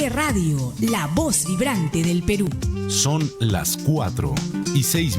CB Radio, la voz vibrante del Perú. Son las 4:06.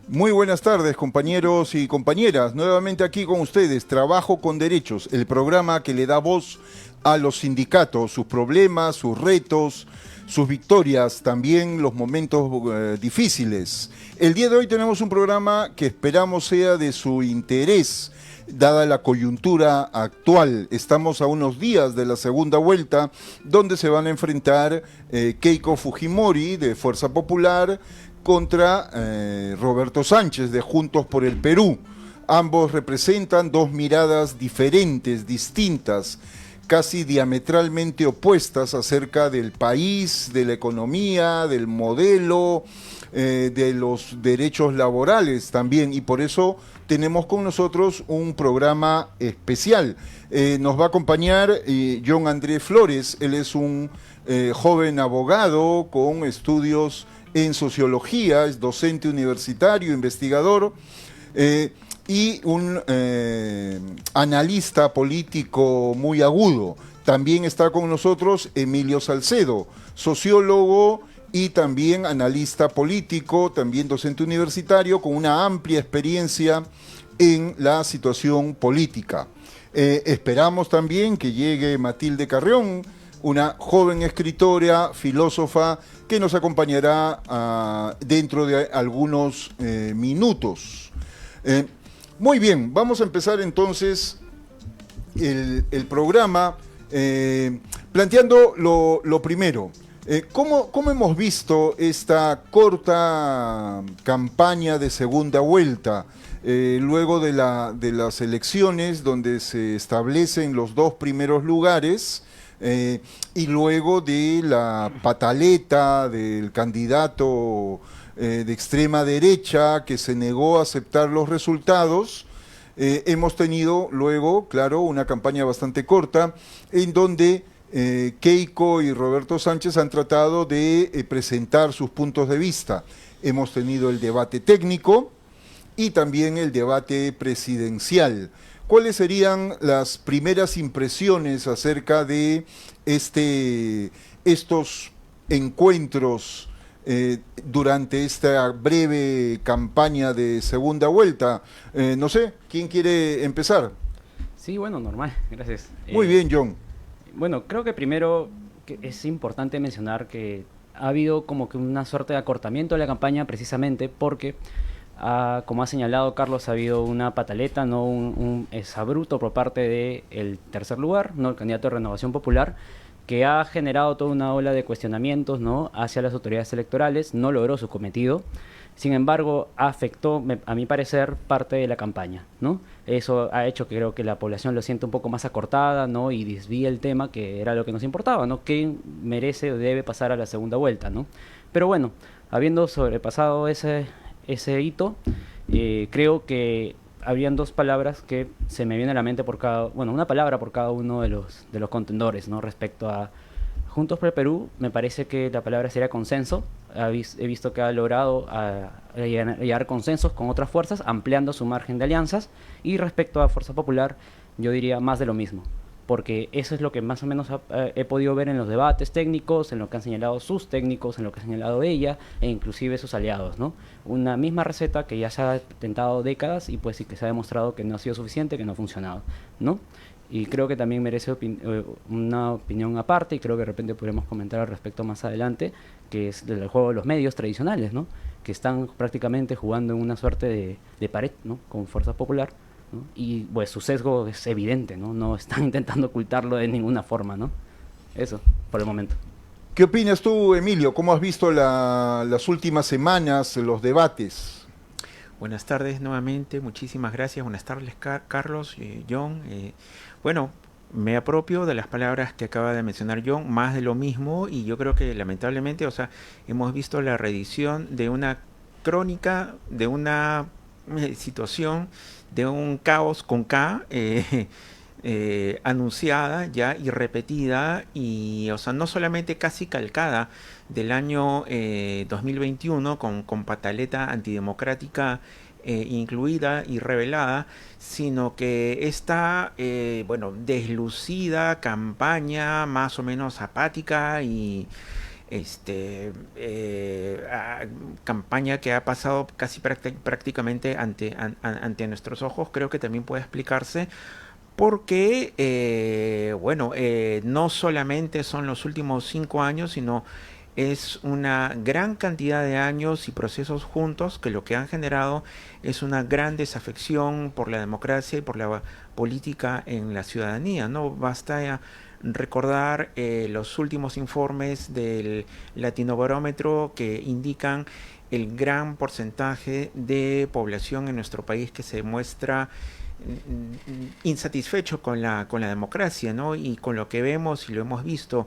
Muy buenas tardes, compañeros y compañeras. Nuevamente aquí con ustedes, Trabajo con Derechos, el programa que le da voz a los sindicatos, sus problemas, sus retos, sus victorias, también los momentos difíciles. El día de hoy tenemos un programa que esperamos sea de su interés, dada la coyuntura actual. Estamos a unos días de la segunda vuelta, donde se van a enfrentar Keiko Fujimori, de Fuerza Popular, contra Roberto Sánchez, de Juntos por el Perú. Ambos representan dos miradas diferentes, distintas, casi diametralmente opuestas acerca del país, de la economía, del modelo, de los derechos laborales también, y por eso tenemos con nosotros un programa especial. Nos va a acompañar John Andrés Flores. Él es un joven abogado con estudios en sociología, es docente universitario, investigador, y un analista político muy agudo. También está con nosotros Emilio Salcedo, sociólogo y también analista político, también docente universitario, con una amplia experiencia en la situación política. Esperamos también que llegue Matilde Carrión, una joven escritora, filósofa, que nos acompañará dentro de algunos minutos. Muy bien, vamos a empezar entonces el programa planteando lo primero. ¿Cómo hemos visto esta corta campaña de segunda vuelta? Luego de las elecciones, donde se establecen los dos primeros lugares, y luego de la pataleta del candidato de extrema derecha que se negó a aceptar los resultados, hemos tenido luego, claro, una campaña bastante corta en donde Keiko y Roberto Sánchez han tratado de presentar sus puntos de vista. Hemos tenido el debate técnico y también el debate presidencial. ¿Cuáles serían las primeras impresiones acerca de estos encuentros durante esta breve campaña de segunda vuelta? No sé, ¿quién quiere empezar? Sí, bueno, normal, gracias. Muy bien, John. Bueno, creo que primero es importante mencionar que ha habido como que una suerte de acortamiento de la campaña, precisamente porque como ha señalado Carlos, ha habido una pataleta, ¿no? un exabruto por parte del tercer lugar, ¿no? El candidato de Renovación Popular, que ha generado toda una ola de cuestionamientos, ¿no? hacia las autoridades electorales. No logró su cometido. Sin embargo, afectó, a mi parecer, parte de la campaña, ¿no? Eso ha hecho que creo que la población lo sienta un poco más acortada, ¿no? Y desvía el tema, que era lo que nos importaba, ¿no? ¿Quién merece o debe pasar a la segunda vuelta, ¿no? Pero bueno, habiendo sobrepasado ese hito, creo que habrían dos palabras que se me vienen a la mente una palabra por cada uno de los contendores, ¿no? Respecto a Juntos por el Perú, me parece que la palabra sería consenso. He visto que ha logrado llegar consensos con otras fuerzas, ampliando su margen de alianzas. Y respecto a Fuerza Popular, yo diría más de lo mismo, porque eso es lo que más o menos he podido ver en los debates técnicos, en lo que han señalado sus técnicos, en lo que ha señalado ella, e inclusive sus aliados, ¿no? Una misma receta que ya se ha intentado décadas y pues sí que se ha demostrado que no ha sido suficiente, que no ha funcionado, ¿no? Y creo que también merece una opinión aparte, y creo que de repente podremos comentar al respecto más adelante, que es del juego de los medios tradicionales, ¿no? Que están prácticamente jugando en una suerte de pared, ¿no? Con Fuerza Popular, ¿no? Y pues su sesgo es evidente, ¿no? No están intentando ocultarlo de ninguna forma, ¿no? Eso, por el momento. ¿Qué opinas tú, Emilio? ¿Cómo has visto las últimas semanas, los debates? Buenas tardes nuevamente, muchísimas gracias. Buenas tardes, Carlos, John. Bueno, me apropio de las palabras que acaba de mencionar John, más de lo mismo, y yo creo que lamentablemente, hemos visto la reedición de una crónica, de una situación, de un caos con K, anunciada ya y repetida, y o sea, no solamente casi calcada del año 2021 con pataleta antidemocrática incluida y revelada, sino que esta bueno, deslucida campaña más o menos apática y campaña que ha pasado casi prácticamente ante nuestros ojos, creo que también puede explicarse porque, bueno, no solamente son los últimos 5 años, sino es una gran cantidad de años y procesos juntos que lo que han generado es una gran desafección por la democracia y por la política en la ciudadanía, ¿no? Basta recordar los últimos informes del Latinobarómetro que indican el gran porcentaje de población en nuestro país que se muestra insatisfecho con la democracia, ¿no? Y con lo que vemos y lo hemos visto,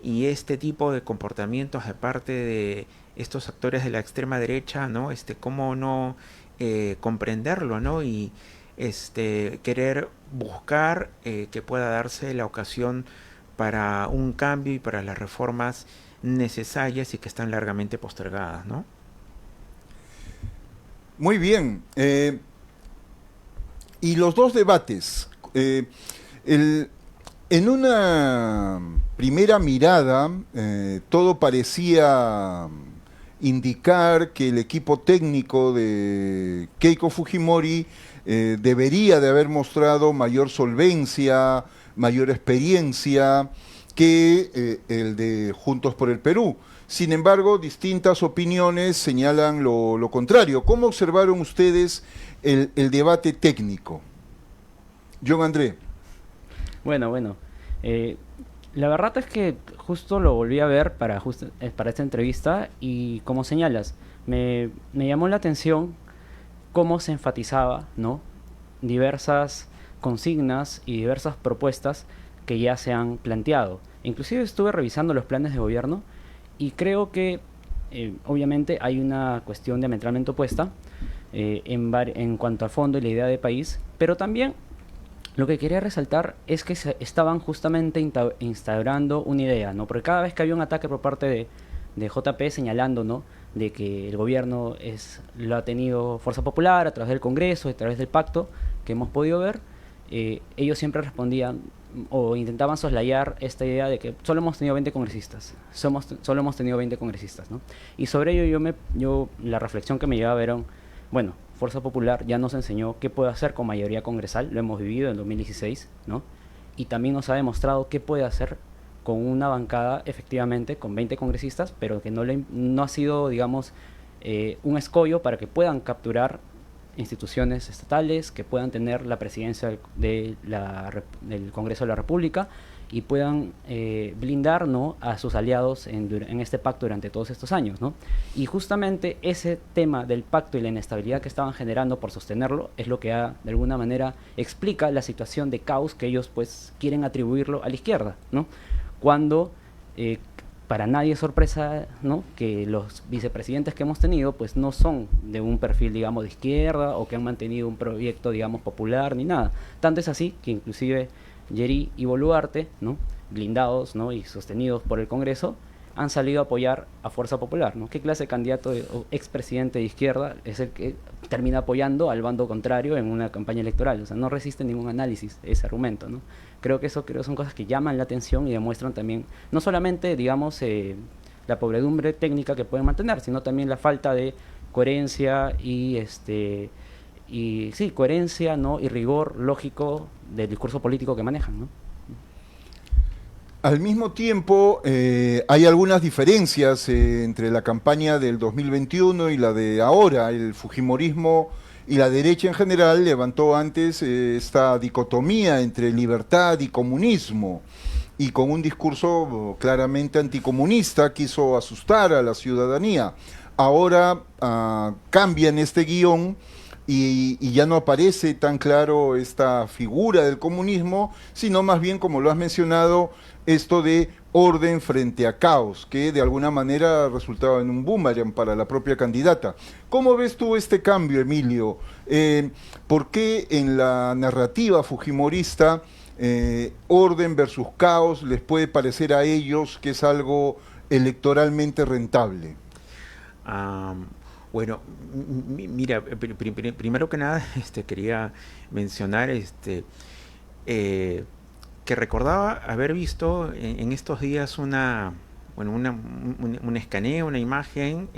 y este tipo de comportamientos de parte de estos actores de la extrema derecha, ¿no? Cómo no comprenderlo, ¿no? Y querer buscar que pueda darse la ocasión para un cambio y para las reformas necesarias y que están largamente postergadas, ¿no? Muy bien. Y los dos debates. En una primera mirada, todo parecía indicar que el equipo técnico de Keiko Fujimori debería de haber mostrado mayor solvencia, mayor experiencia que el de Juntos por el Perú. Sin embargo, distintas opiniones señalan lo contrario. ¿Cómo observaron ustedes el debate técnico? John André. Bueno, la verdad es que justo lo volví a ver para esta entrevista y como señalas, me llamó la atención cómo se enfatizaba, ¿no? Diversas consignas y diversas propuestas que ya se han planteado. Inclusive estuve revisando los planes de gobierno y creo que obviamente hay una cuestión diametralmente opuesta en cuanto al fondo y la idea de país, pero también lo que quería resaltar es que se estaban justamente instaurando una idea, ¿no? Porque cada vez que había un ataque por parte de JP señalando, ¿no?, de que el gobierno lo ha tenido Fuerza Popular a través del Congreso, a través del pacto que hemos podido ver, ellos siempre respondían o intentaban soslayar esta idea de que solo hemos tenido 20 congresistas, solo hemos tenido 20 congresistas, ¿no? Y sobre ello la reflexión que me llevaba era, bueno, Fuerza Popular ya nos enseñó qué puede hacer con mayoría congresal, lo hemos vivido en 2016, ¿no? Y también nos ha demostrado qué puede hacer con una bancada efectivamente con 20 congresistas, pero que no ha sido, digamos, un escollo para que puedan capturar instituciones estatales, que puedan tener la presidencia del Congreso de la República y puedan blindar, ¿no?, a sus aliados en este pacto durante todos estos años, ¿no? Y justamente ese tema del pacto y la inestabilidad que estaban generando por sostenerlo es lo que de alguna manera explica la situación de caos que ellos pues quieren atribuirlo a la izquierda, ¿no? Cuando para nadie es sorpresa, ¿no?, que los vicepresidentes que hemos tenido pues no son de un perfil, digamos, de izquierda o que han mantenido un proyecto, digamos, popular ni nada. Tanto es así que inclusive Yeri y Boluarte, ¿no?, blindados, ¿no?, y sostenidos por el Congreso, han salido a apoyar a Fuerza Popular, ¿no? ¿Qué clase de candidato o expresidente de izquierda es el que termina apoyando al bando contrario en una campaña electoral? O sea, no resiste ningún análisis ese argumento, ¿no? Creo que son cosas que llaman la atención y demuestran también, no solamente, digamos, la pobredumbre técnica que pueden mantener, sino también la falta de coherencia coherencia, ¿no?, y rigor lógico del discurso político que manejan, ¿no? Al mismo tiempo, hay algunas diferencias entre la campaña del 2021 y la de ahora. El fujimorismo y la derecha en general levantó antes esta dicotomía entre libertad y comunismo, y con un discurso claramente anticomunista quiso asustar a la ciudadanía. Ahora cambian este guión y ya no aparece tan claro esta figura del comunismo, sino más bien, como lo has mencionado, esto de orden frente a caos, que de alguna manera resultaba en un boomerang para la propia candidata. ¿Cómo ves tú este cambio, Emilio? ¿Por qué en la narrativa fujimorista orden versus caos les puede parecer a ellos que es algo electoralmente rentable? Bueno, mira, primero que nada, quería mencionar que recordaba haber visto en estos días un escaneo, una imagen,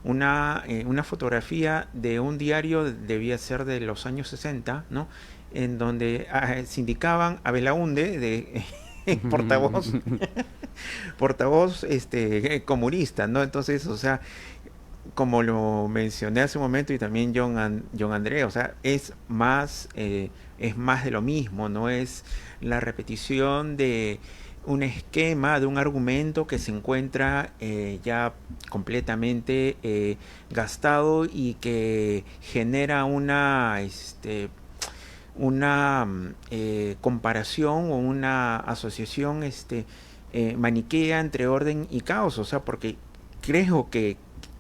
una fotografía de un diario, debía ser de los años 60, ¿no? En donde se indicaban a Belaúnde de portavoz portavoz comunista, ¿no? Entonces, o sea, como lo mencioné hace un momento y también John André, o sea, es más de lo mismo, no es la repetición de un esquema, de un argumento que se encuentra ya completamente gastado y que genera una comparación o una asociación maniquea entre orden y caos, o sea, porque creo que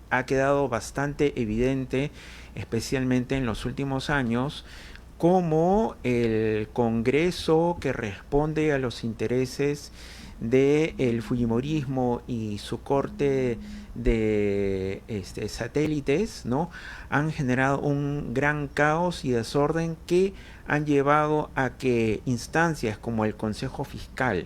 ha quedado bastante evidente, especialmente en los últimos años, cómo el Congreso que responde a los intereses del fujimorismo y su corte de satélites, ¿no?, han generado un gran caos y desorden que han llevado a que instancias como el Consejo Fiscal,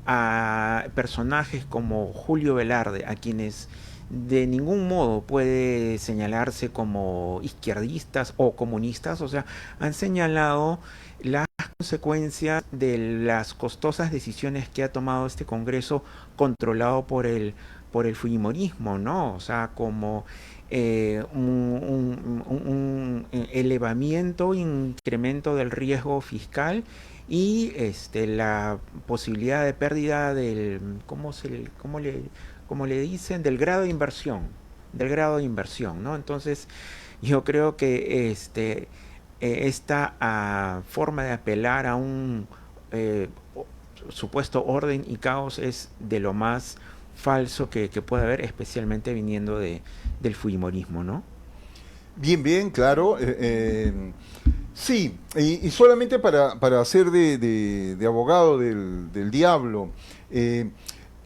a personajes como Julio Velarde, a quienes de ningún modo puede señalarse como izquierdistas o comunistas, o sea, han señalado las consecuencias de las costosas decisiones que ha tomado este Congreso controlado por el fujimorismo, ¿no? O sea, como un elevamiento, incremento del riesgo fiscal y la posibilidad de pérdida del, ¿cómo le dicen? Del grado de inversión, ¿no? Entonces, yo creo que esta forma de apelar a un supuesto orden y caos es de lo más falso que puede haber, especialmente viniendo del fujimorismo, ¿no? Bien, bien, claro. Sí, y solamente para hacer de abogado del diablo,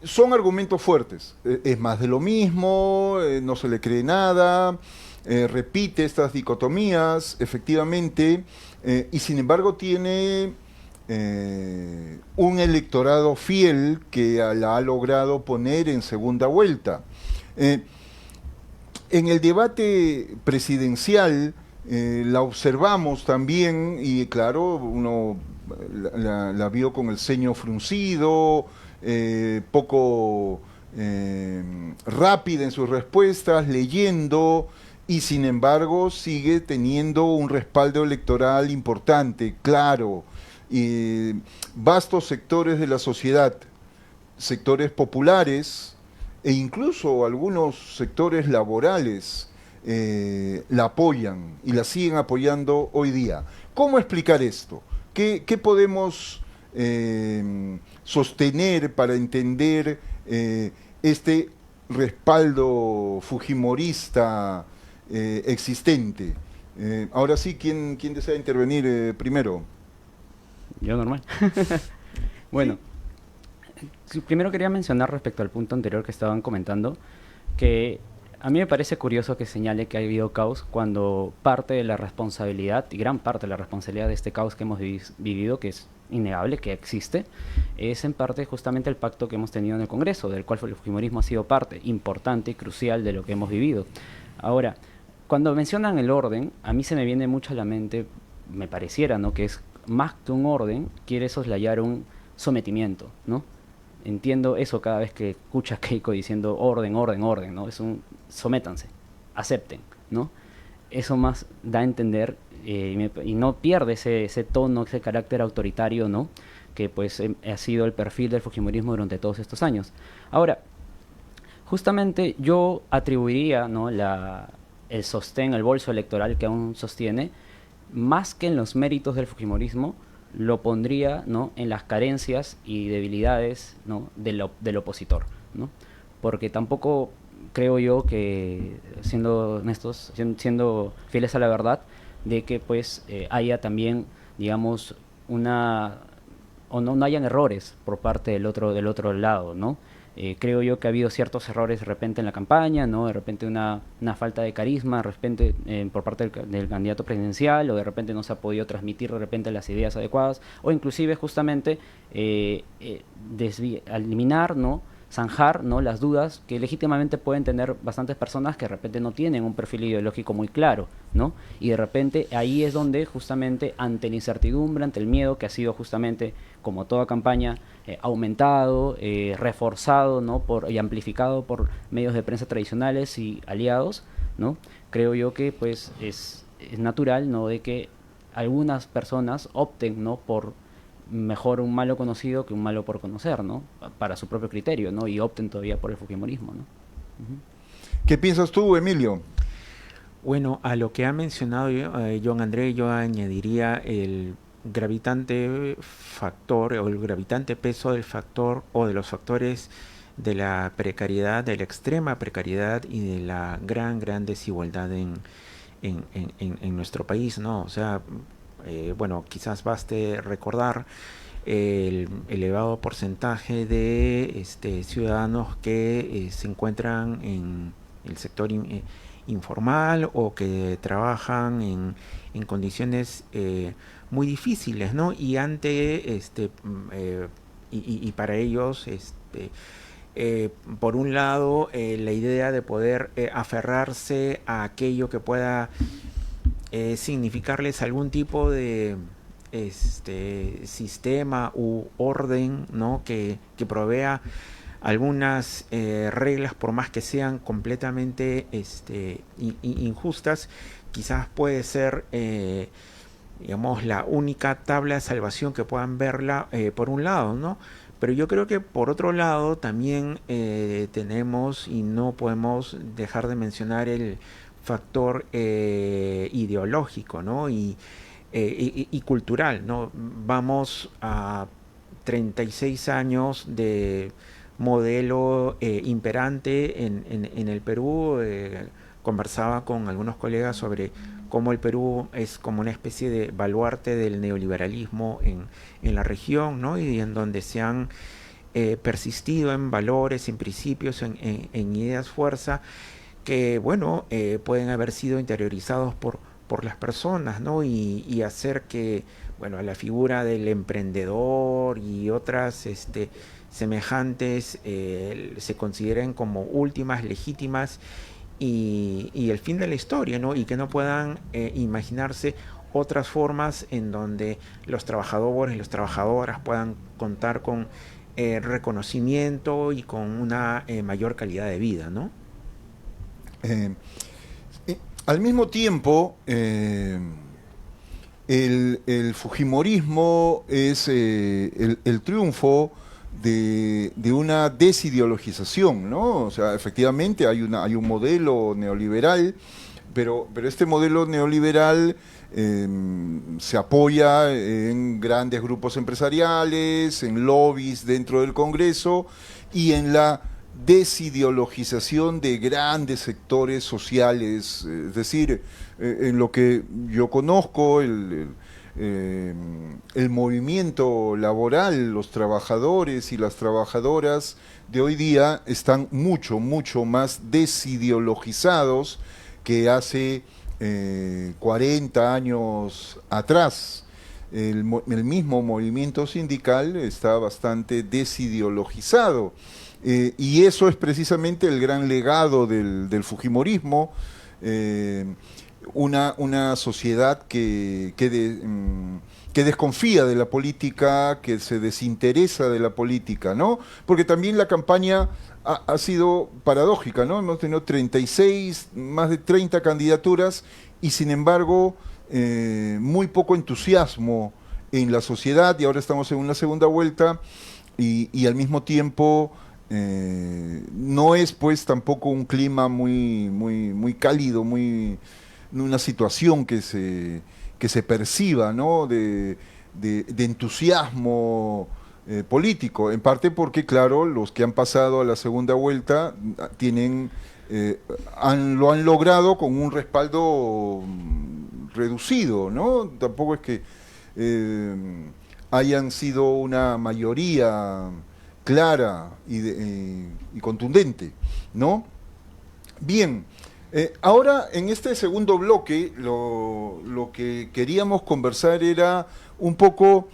son argumentos fuertes. Es más de lo mismo, no se le cree nada, repite estas dicotomías, efectivamente, y sin embargo tiene un electorado fiel que la ha logrado poner en segunda vuelta. En el debate presidencial la observamos también y claro, uno la vio con el ceño fruncido, poco rápida en sus respuestas, leyendo, y sin embargo sigue teniendo un respaldo electoral importante, claro. Vastos sectores de la sociedad, sectores populares e incluso algunos sectores laborales la apoyan y la siguen apoyando hoy día. ¿Cómo explicar esto? ¿Qué podemos sostener para entender este respaldo fujimorista existente? Ahora sí, ¿quién desea intervenir primero? Yo normal. Bueno, primero quería mencionar respecto al punto anterior que estaban comentando, que a mí me parece curioso que señale que ha habido caos cuando parte de la responsabilidad, y gran parte de la responsabilidad de este caos que hemos vivido, que es innegable, que existe, es en parte justamente el pacto que hemos tenido en el Congreso, del cual el fujimorismo ha sido parte importante y crucial de lo que hemos vivido. Ahora, cuando mencionan el orden, a mí se me viene mucho a la mente, me pareciera, ¿no?, que es más que un orden, quiere soslayar un sometimiento, ¿no? Entiendo eso cada vez que escucho a Keiko diciendo orden, orden, orden, ¿no? Es un sométanse, acepten, ¿no? Eso más da a entender y no pierde ese tono, ese carácter autoritario, ¿no?, que pues ha sido el perfil del fujimorismo durante todos estos años. Ahora, justamente yo atribuiría, ¿no?, el sostén, el bolso electoral que aún sostiene, más que en los méritos del fujimorismo, lo pondría, ¿no?, en las carencias y debilidades, ¿no?, del opositor, ¿no? Porque tampoco creo yo que, siendo honestos, siendo fieles a la verdad, de que pues haya también, digamos, una o no hayan errores por parte del otro lado, ¿no? Creo yo que ha habido ciertos errores de repente en la campaña, ¿no? De repente una falta de carisma, de repente por parte del candidato presidencial, o de repente no se ha podido transmitir de repente las ideas adecuadas, o inclusive justamente eliminar, ¿no? Zanjar, ¿no? Las dudas que legítimamente pueden tener bastantes personas que de repente no tienen un perfil ideológico muy claro, ¿no? Y de repente ahí es donde justamente ante la incertidumbre, ante el miedo que ha sido justamente, como toda campaña, aumentado, reforzado, ¿no? Y amplificado por medios de prensa tradicionales y aliados, ¿no? Creo yo que pues es natural, ¿no? De que algunas personas opten, ¿no? Por mejor un malo conocido que un malo por conocer, ¿no? Para su propio criterio, ¿no? Y opten todavía por el fujimorismo, ¿no? ¿Qué piensas tú, Emilio? Bueno, a lo que ha mencionado John André, yo añadiría el gravitante factor o el gravitante peso del factor o de los factores de la precariedad, de la extrema precariedad y de la gran desigualdad en nuestro país, ¿no? O sea, bueno, quizás baste recordar el elevado porcentaje de ciudadanos que se encuentran en el sector informal o que trabajan en condiciones muy difíciles, ¿no? Y ante y para ellos por un lado la idea de poder aferrarse a aquello que pueda significarles algún tipo de sistema u orden, ¿no? que provea algunas reglas, por más que sean completamente injustas, quizás puede ser digamos la única tabla de salvación que puedan verla por un lado, ¿no? Pero yo creo que por otro lado también tenemos, y no podemos dejar de mencionar, el factor ideológico, ¿no? Y cultural, ¿no? Vamos a 36 años de modelo imperante en el Perú. Conversaba con algunos colegas sobre cómo el Perú es como una especie de baluarte del neoliberalismo en la región, ¿no? Y en donde se han persistido en valores, en principios, en ideas fuerza, que, bueno, pueden haber sido interiorizados por las personas, ¿no? Y hacer que, bueno, a la figura del emprendedor y otras semejantes se consideren como últimas, legítimas y el fin de la historia, ¿no? Y que no puedan imaginarse otras formas en donde los trabajadores y las trabajadoras puedan contar con reconocimiento y con una mayor calidad de vida, ¿no? Al mismo tiempo, el fujimorismo es el triunfo de una desideologización, ¿no? O sea, efectivamente hay un modelo neoliberal, pero este modelo neoliberal se apoya en grandes grupos empresariales, en lobbies dentro del Congreso y en la desideologización de grandes sectores sociales, es decir, en lo que yo conozco, el movimiento laboral, los trabajadores y las trabajadoras de hoy día están mucho más desideologizados que hace 40 años atrás. El mismo movimiento sindical está bastante desideologizado. Y eso es precisamente el gran legado del fujimorismo, una sociedad que desconfía de la política, que se desinteresa de la política, ¿no? Porque también la campaña ha sido paradójica, ¿no? Hemos tenido 36, más de 30 candidaturas y sin embargo muy poco entusiasmo en la sociedad, y ahora estamos en una segunda vuelta y al mismo tiempo no es pues tampoco un clima muy cálido, una situación que se perciba, ¿no? de entusiasmo político, en parte porque, claro, los que han pasado a la segunda vuelta lo han logrado con un respaldo reducido, ¿no? Tampoco es que hayan sido una mayoría clara y contundente, ¿no? Bien, ahora en este segundo bloque lo que queríamos conversar era un poco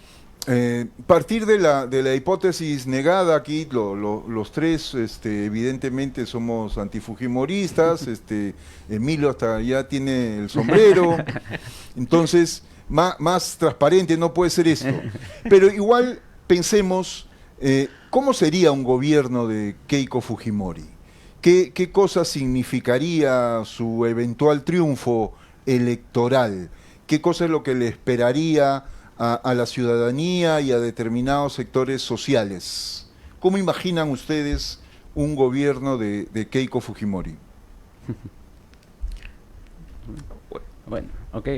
partir de la hipótesis negada. Aquí los tres evidentemente somos antifujimoristas, Emilio hasta ya tiene el sombrero, entonces más transparente no puede ser esto, pero igual pensemos ¿cómo sería un gobierno de Keiko Fujimori? ¿Qué cosa significaría su eventual triunfo electoral? ¿Qué cosa es lo que le esperaría a la ciudadanía y a determinados sectores sociales? ¿Cómo imaginan ustedes un gobierno de Keiko Fujimori? Bueno, ok.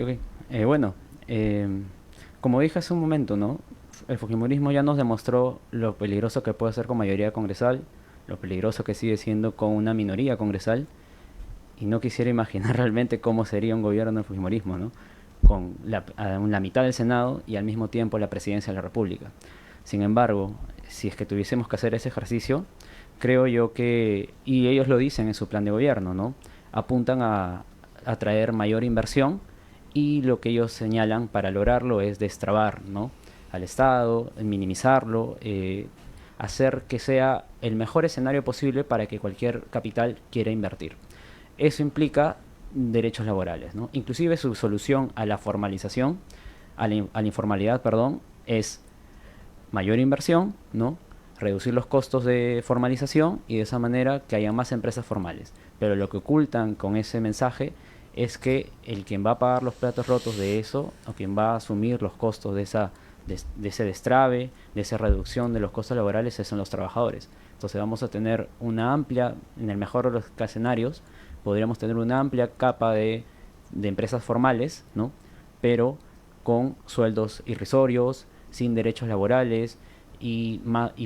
Como dije hace un momento, ¿no? El fujimorismo ya nos demostró lo peligroso que puede ser con mayoría congresal, lo peligroso que sigue siendo con una minoría congresal, y no quisiera imaginar realmente cómo sería un gobierno del fujimorismo, ¿no? Con la mitad del Senado y al mismo tiempo la presidencia de la República. Sin embargo, si es que tuviésemos que hacer ese ejercicio, creo yo que, y ellos lo dicen en su plan de gobierno, ¿no? Apuntan a traer mayor inversión, y lo que ellos señalan para lograrlo es destrabar, ¿no?, al Estado, minimizarlo, hacer que sea el mejor escenario posible para que cualquier capital quiera invertir. Eso implica derechos laborales, ¿no? Inclusive su solución a la formalización, a la informalidad, perdón, es mayor inversión, ¿no?, reducir los costos de formalización y de esa manera que haya más empresas formales. Pero lo que ocultan con ese mensaje es que quien va a pagar los platos rotos de eso, o quien va a asumir los costos de ese destrave, de esa reducción de los costos laborales, son los trabajadores. Entonces vamos a tener una amplia, en el mejor de los escenarios, podríamos tener una amplia capa de empresas formales, ¿no?, pero con sueldos irrisorios, sin derechos laborales y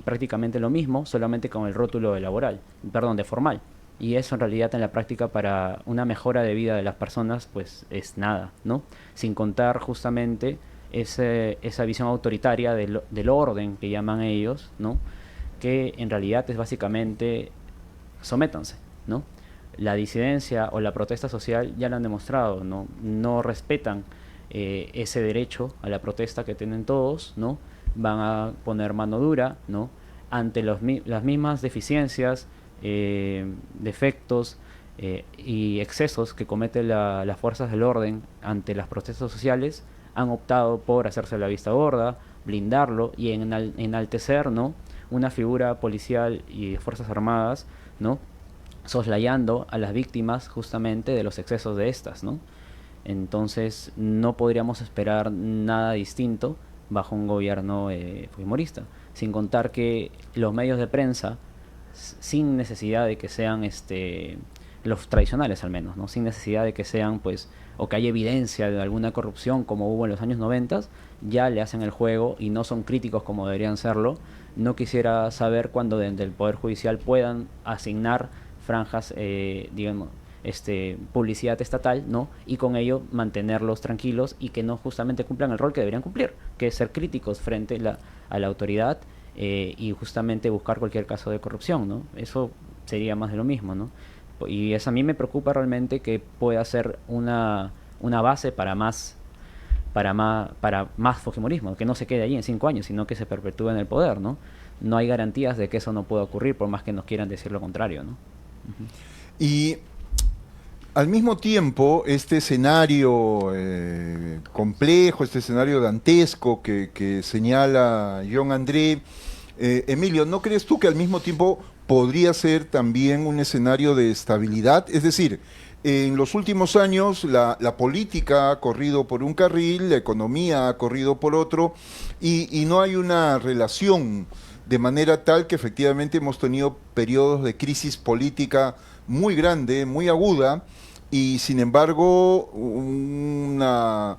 prácticamente lo mismo, solamente con el rótulo de formal. Y eso en realidad en la práctica para una mejora de vida de las personas pues es nada, ¿no? Sin contar justamente esa visión autoritaria del orden que llaman ellos, ¿no?, que en realidad es básicamente sométanse, ¿no? La disidencia o la protesta social ya lo han demostrado, no respetan ese derecho a la protesta que tienen todos, ¿no? Van a poner mano dura, ¿no?, ante las mismas deficiencias, defectos y excesos que cometen las fuerzas del orden ante las protestas sociales. Han optado por hacerse la vista gorda, blindarlo y enaltecer, ¿no?, una figura policial y de fuerzas armadas, ¿no?, soslayando a las víctimas justamente de los excesos de estas, ¿no? Entonces no podríamos esperar nada distinto bajo un gobierno fujimorista, sin contar que los medios de prensa, sin necesidad de que sean los tradicionales al menos, ¿no?, sin necesidad de que sean pues, o que haya evidencia de alguna corrupción como hubo en los años 90, ya le hacen el juego y no son críticos como deberían serlo. No quisiera saber cuándo desde el Poder Judicial puedan asignar franjas, publicidad estatal, ¿no?, y con ello mantenerlos tranquilos y que no justamente cumplan el rol que deberían cumplir, que es ser críticos frente a la autoridad, y justamente buscar cualquier caso de corrupción, ¿no? Eso sería más de lo mismo, ¿no? Y eso a mí me preocupa realmente, que pueda ser una base para más fujimorismo, que no se quede allí en 5 años, sino que se perpetúe en el poder, ¿no? No hay garantías de que eso no pueda ocurrir, por más que nos quieran decir lo contrario, ¿no? Uh-huh. Y al mismo tiempo, este escenario complejo, este escenario dantesco que señala John André, Emilio, ¿no crees tú que al mismo tiempo podría ser también un escenario de estabilidad? Es decir, en los últimos años la política ha corrido por un carril, la economía ha corrido por otro, y no hay una relación, de manera tal que efectivamente hemos tenido periodos de crisis política muy grande, muy aguda, y sin embargo una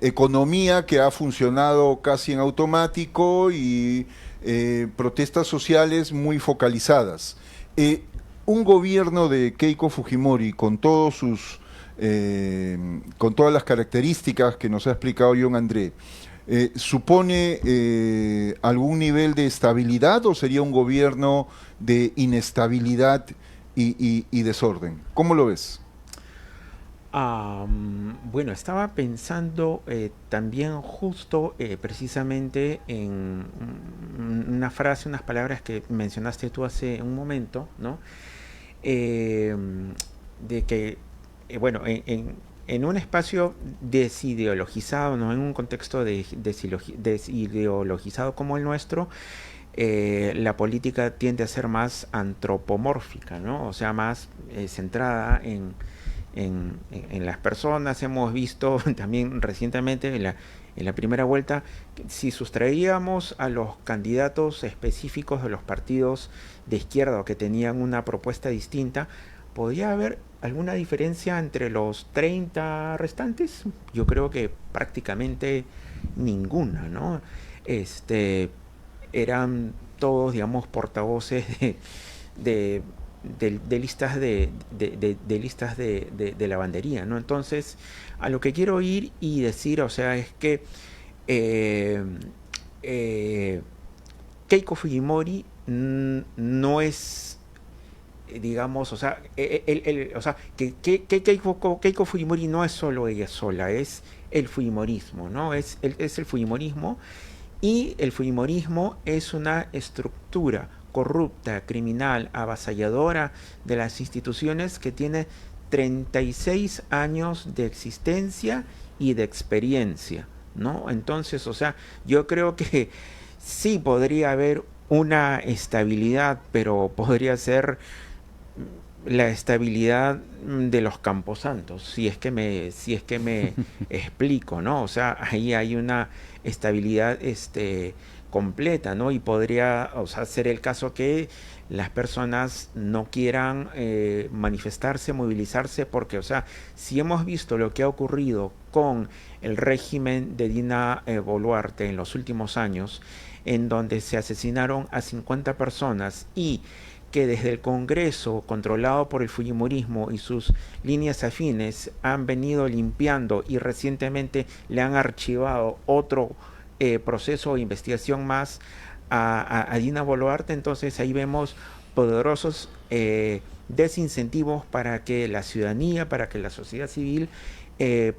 economía que ha funcionado casi en automático y protestas sociales muy focalizadas. Un gobierno de Keiko Fujimori con todas las características que nos ha explicado John André, ¿Supone algún nivel de estabilidad o sería un gobierno de inestabilidad y desorden? ¿Cómo lo ves? Bueno, estaba pensando también justo precisamente en una frase, unas palabras que mencionaste tú hace un momento, ¿no? Eh, de que, bueno, en un espacio desideologizado, ¿no? En un contexto desideologizado como el nuestro, la política tiende a ser más antropomórfica, ¿no? O sea, más centrada en las personas. Hemos visto también recientemente en la primera vuelta, si sustraíamos a los candidatos específicos de los partidos de izquierda o que tenían una propuesta distinta, ¿podría haber alguna diferencia entre los 30 restantes? Yo creo que prácticamente ninguna, ¿no? Eran todos, digamos, portavoces de, de listas de listas de lavandería, ¿no? Entonces, a lo que quiero ir y decir, o sea, es que eh, eh, Keiko Fujimori no es, digamos, o sea, o sea que Keiko Fujimori no es solo ella sola, es el Fujimorismo, ¿no? Es el Fujimorismo, y el Fujimorismo es una estructura corrupta, criminal, avasalladora de las instituciones que tiene 36 años de existencia y de experiencia, ¿no? Entonces, o sea, yo creo que sí podría haber una estabilidad, pero podría ser la estabilidad de los camposantos, si es que me explico, ¿no? O sea, ahí hay una estabilidad completa, ¿no? Y podría, o sea, ser el caso que las personas no quieran manifestarse, movilizarse, porque, o sea, si hemos visto lo que ha ocurrido con el régimen de Dina Boluarte en los últimos años, en donde se asesinaron a 50 personas y que desde el Congreso, controlado por el Fujimorismo y sus líneas afines, han venido limpiando y recientemente le han archivado otro proceso de investigación más a Dina Boluarte. Entonces ahí vemos poderosos desincentivos para que la ciudadanía, para que la sociedad civil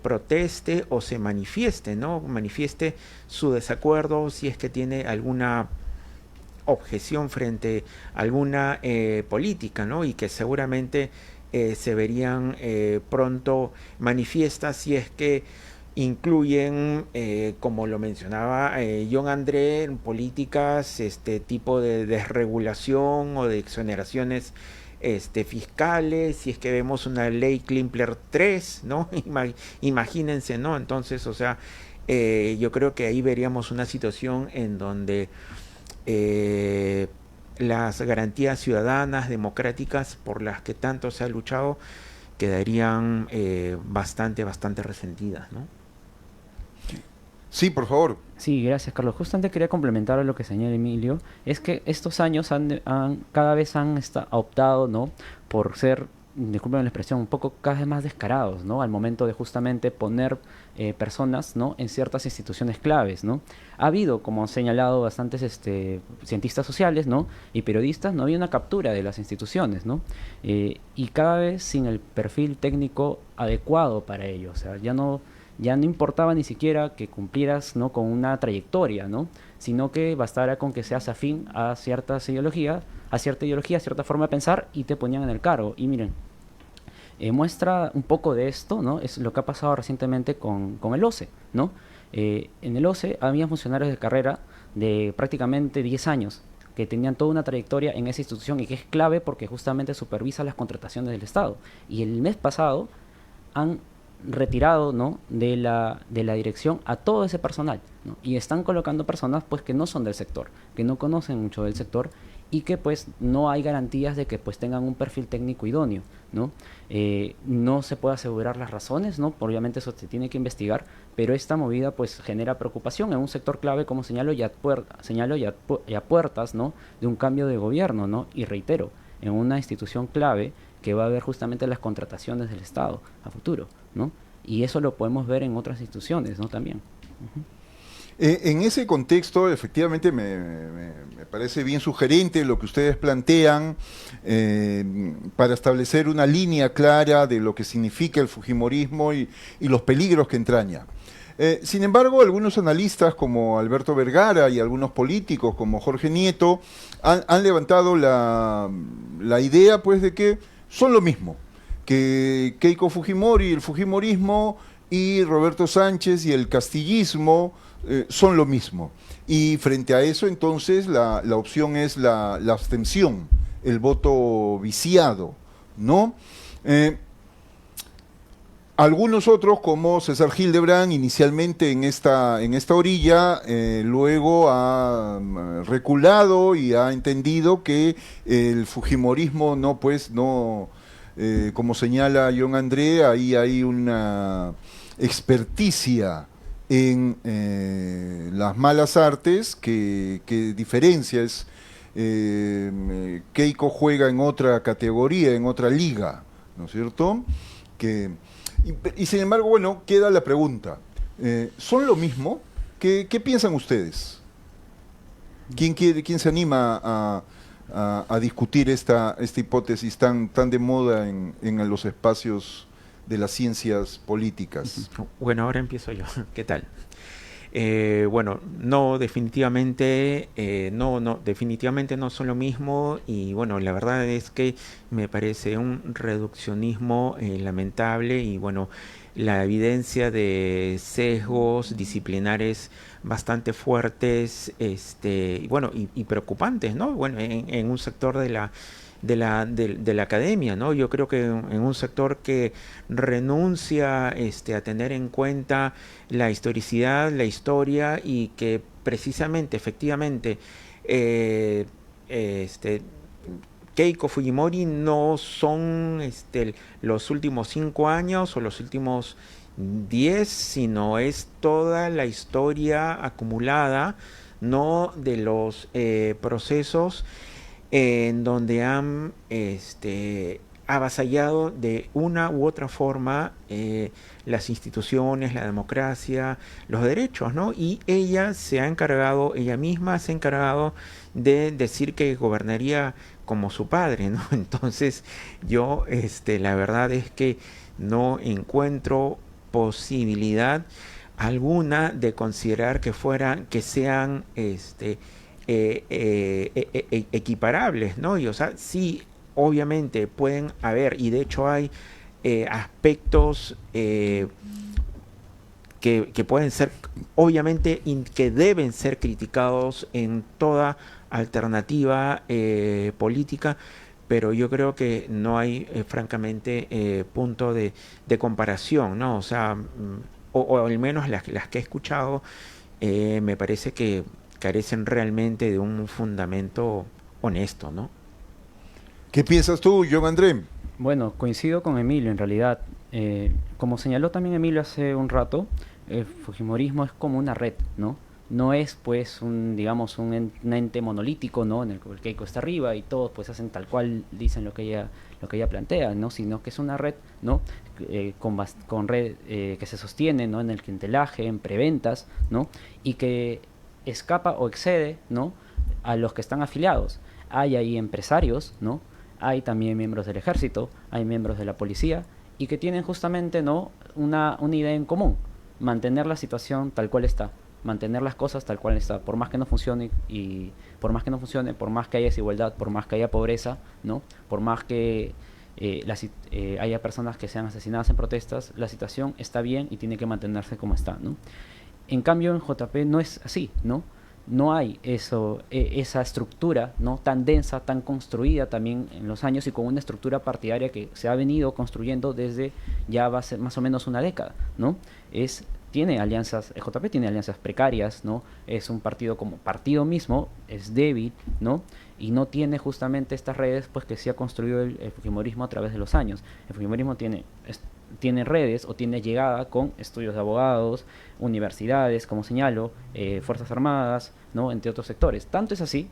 proteste o se manifieste, ¿no? Manifieste su desacuerdo si es que tiene alguna objeción frente a alguna política, ¿no? Y que seguramente se verían pronto manifiestas si es que incluyen, como lo mencionaba John André, políticas tipo de desregulación o de exoneraciones fiscales, si es que vemos una ley Klimpler 3, ¿no? Imagínense, ¿no? Entonces, o sea, yo creo que ahí veríamos una situación en donde las garantías ciudadanas, democráticas, por las que tanto se ha luchado, quedarían bastante resentidas, ¿no? Sí, por favor. Sí, gracias, Carlos. Justamente quería complementar a lo que señala Emilio. Es que estos años cada vez han optado, ¿no?, por ser, disculpen la expresión, un poco cada vez más descarados, ¿no?, al momento de justamente poner personas, ¿no?, en ciertas instituciones claves, ¿no? Ha habido, como han señalado bastantes cientistas sociales, ¿no?, y periodistas, no había una captura de las instituciones, ¿no? Y cada vez sin el perfil técnico adecuado para ello. O sea, ya no importaba ni siquiera que cumplieras, ¿no?, con una trayectoria, ¿no?, sino que bastara con que seas afín a ciertas ideologías, a cierta forma de pensar, y te ponían en el cargo. Y miren, muestra un poco de esto, ¿no?, es lo que ha pasado recientemente con el OCE, ¿no? En el OCE había funcionarios de carrera de prácticamente 10 años que tenían toda una trayectoria en esa institución y que es clave porque justamente supervisa las contrataciones del Estado. Y el mes pasado han retirado, ¿no?, de la dirección a todo ese personal, ¿no? Y están colocando personas pues que no son del sector, que no conocen mucho del sector y que pues no hay garantías de que pues tengan un perfil técnico idóneo, ¿no? No se puede asegurar las razones, ¿no? Obviamente eso se tiene que investigar, pero esta movida pues genera preocupación en un sector clave, como señalo, y a puertas, ¿no?, de un cambio de gobierno, ¿no? Y reitero, en una institución clave que va a ver justamente las contrataciones del Estado a futuro, ¿no? Y eso lo podemos ver en otras instituciones, ¿no?, también. En ese contexto, efectivamente, me parece bien sugerente lo que ustedes plantean para establecer una línea clara de lo que significa el fujimorismo y los peligros que entraña. Sin embargo, algunos analistas como Alberto Vergara y algunos políticos como Jorge Nieto han levantado la idea pues, de que son lo mismo, que Keiko Fujimori, el fujimorismo y Roberto Sánchez y el castillismo son lo mismo. Y frente a eso, entonces, la opción es la abstención, el voto viciado, ¿no? Algunos otros, como César Hildebrand, inicialmente en esta orilla, luego ha reculado y ha entendido que el fujimorismo no, como señala John André, ahí hay una experticia en las malas artes que diferencia. Keiko juega en otra categoría, en otra liga, ¿no es cierto? Y sin embargo, bueno, queda la pregunta. ¿Son lo mismo? ¿Qué piensan ustedes? ¿Quién se anima a discutir esta hipótesis tan de moda en los espacios de las ciencias políticas? Bueno, ahora empiezo yo. ¿Qué tal? Bueno, no, definitivamente definitivamente no son lo mismo, y bueno, la verdad es que me parece un reduccionismo lamentable, y bueno, la evidencia de sesgos disciplinares bastante fuertes, y bueno, y preocupantes, ¿no? Bueno, en un sector de la academia, ¿no? Yo creo que en un sector que renuncia a tener en cuenta la historicidad, la historia, y que precisamente, efectivamente, Keiko Fujimori no son los últimos 5 años o los últimos 10, sino es toda la historia acumulada, ¿no? De los procesos en donde han avasallado de una u otra forma las instituciones, la democracia, los derechos, ¿no? Y ella misma se ha encargado de decir que gobernaría como su padre, ¿no? Entonces yo, la verdad es que no encuentro posibilidad alguna de considerar que sean equiparables, ¿no? Y o sea, sí, obviamente pueden haber, y de hecho hay aspectos que pueden ser, obviamente, que deben ser criticados en toda alternativa política, pero yo creo que no hay, francamente, punto de comparación, ¿no? O sea, o al menos las que he escuchado, me parece que carecen realmente de un fundamento honesto, ¿no? ¿Qué piensas tú, John André? Bueno, coincido con Emilio en realidad. Como señaló también Emilio hace un rato, el fujimorismo es como una red, ¿no? No es pues un ente monolítico, ¿no? En el que el Keiko está arriba y todos pues hacen tal cual dicen lo que ella plantea, ¿no? Sino que es una red, ¿no? Con red que se sostiene, ¿no? En el clientelaje, en preventas, ¿no? Y que escapa o excede, ¿no? A los que están afiliados. Hay ahí empresarios, ¿no? Hay también miembros del ejército, hay miembros de la policía, y que tienen justamente, ¿no? una idea en común: mantener la situación tal cual está, mantener las cosas tal cual está, por más que no funcione, por más que haya desigualdad, por más que haya pobreza, ¿no? Por más que haya personas que sean asesinadas en protestas, la situación está bien y tiene que mantenerse como está, ¿no? En cambio, en JP no es así, ¿no? No hay esa estructura, ¿no? Tan densa, tan construida también en los años, y con una estructura partidaria que se ha venido construyendo desde ya va a ser más o menos una década, ¿no? Tiene alianzas, el JP tiene alianzas precarias, ¿no? Es un partido como partido mismo, es débil, ¿no? Y no tiene justamente estas redes pues que se ha construido el fujimorismo a través de los años. El fujimorismo tiene redes o tiene llegada con estudios de abogados, universidades, como señalo, Fuerzas Armadas, ¿no? Entre otros sectores. Tanto es así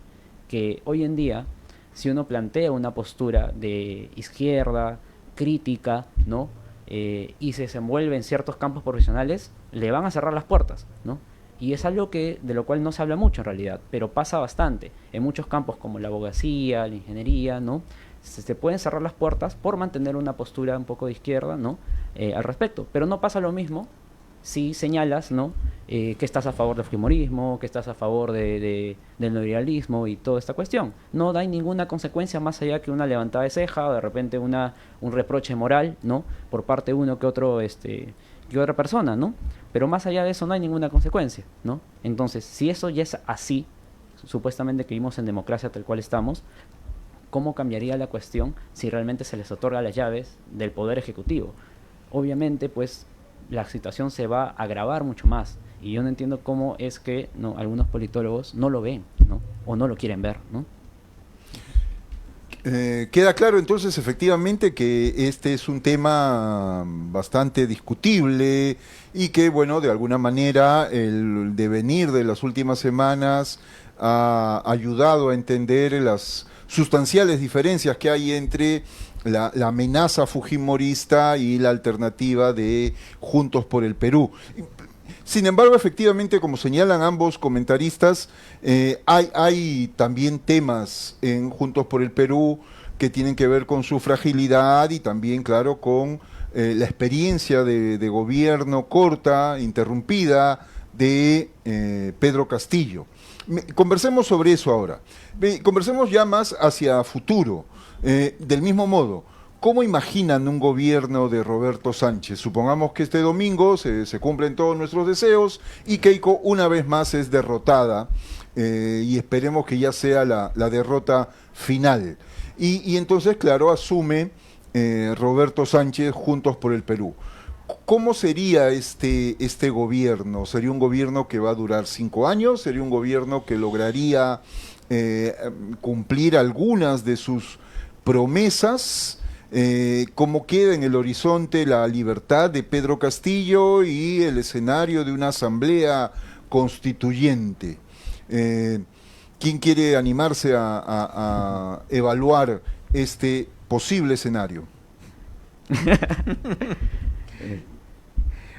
que hoy en día, si uno plantea una postura de izquierda, crítica, ¿no? Y se desenvuelve en ciertos campos profesionales, le van a cerrar las puertas, ¿no? Y es algo de lo cual no se habla mucho en realidad, pero pasa bastante. En muchos campos como la abogacía, la ingeniería, ¿no? Se pueden cerrar las puertas por mantener una postura un poco de izquierda, ¿no? Al respecto. Pero no pasa lo mismo si señalas, ¿no? Que estás a favor del fujimorismo, que estás a favor del neoliberalismo y toda esta cuestión. No hay ninguna consecuencia más allá que una levantada de ceja o de repente un reproche moral, ¿no? Por parte de uno que otro, que otra persona, ¿no? Pero más allá de eso no hay ninguna consecuencia, ¿no? Entonces, si eso ya es así, supuestamente que vivimos en democracia tal cual estamos, ¿cómo cambiaría la cuestión si realmente se les otorga las llaves del Poder Ejecutivo? Obviamente, pues, la situación se va a agravar mucho más. Y yo no entiendo cómo es que algunos politólogos no lo ven, ¿no? O no lo quieren ver, ¿no? Queda claro entonces efectivamente que este es un tema bastante discutible y que, bueno, de alguna manera el devenir de las últimas semanas ha ayudado a entender las sustanciales diferencias que hay entre la amenaza fujimorista y la alternativa de Juntos por el Perú. Sin embargo, efectivamente, como señalan ambos comentaristas, hay también temas en Juntos por el Perú que tienen que ver con su fragilidad y también, claro, con la experiencia de gobierno corta, interrumpida, de Pedro Castillo. Conversemos sobre eso ahora. Conversemos ya más hacia futuro. Del mismo modo, ¿cómo imaginan un gobierno de Roberto Sánchez? Supongamos que este domingo se cumplen todos nuestros deseos y Keiko una vez más es derrotada y esperemos que ya sea la derrota final. Y entonces, claro, asume Roberto Sánchez Juntos por el Perú. ¿Cómo sería este gobierno? ¿Sería un gobierno que va a durar 5 años? ¿Sería un gobierno que lograría cumplir algunas de sus promesas? ¿Cómo queda en el horizonte la libertad de Pedro Castillo y el escenario de una asamblea constituyente? ¿Quién quiere animarse a evaluar este posible escenario?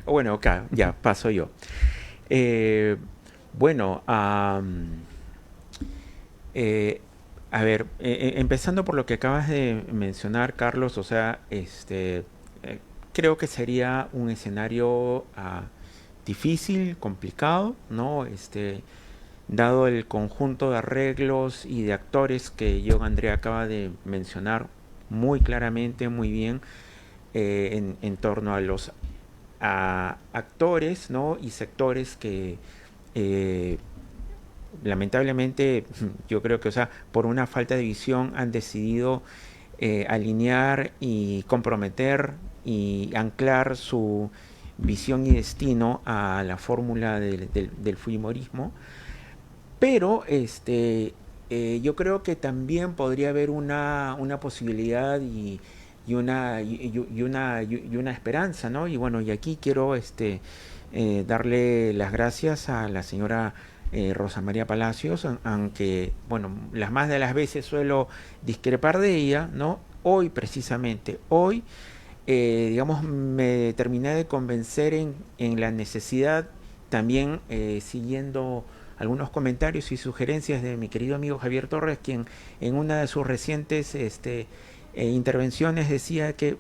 Bueno, acá, ya, paso yo. Bueno, a ver, empezando por lo que acabas de mencionar, Carlos, o sea, creo que sería un escenario difícil, complicado, ¿no? Dado el conjunto de arreglos y de actores que John Andrea acaba de mencionar muy claramente, muy bien, en torno a los actores, ¿no? Y sectores que lamentablemente yo creo que, o sea, por una falta de visión han decidido alinear y comprometer y anclar su visión y destino a la fórmula del fujimorismo. Pero yo creo que también podría haber una posibilidad y una esperanza, ¿no? Y bueno, y aquí quiero darle las gracias a la señora Rosa María Palacios, aunque, bueno, las más de las veces suelo discrepar de ella, ¿no? Hoy, precisamente, hoy, digamos, me terminé de convencer en la necesidad, también siguiendo algunos comentarios y sugerencias de mi querido amigo Javier Torres, quien en una de sus recientes intervenciones decía que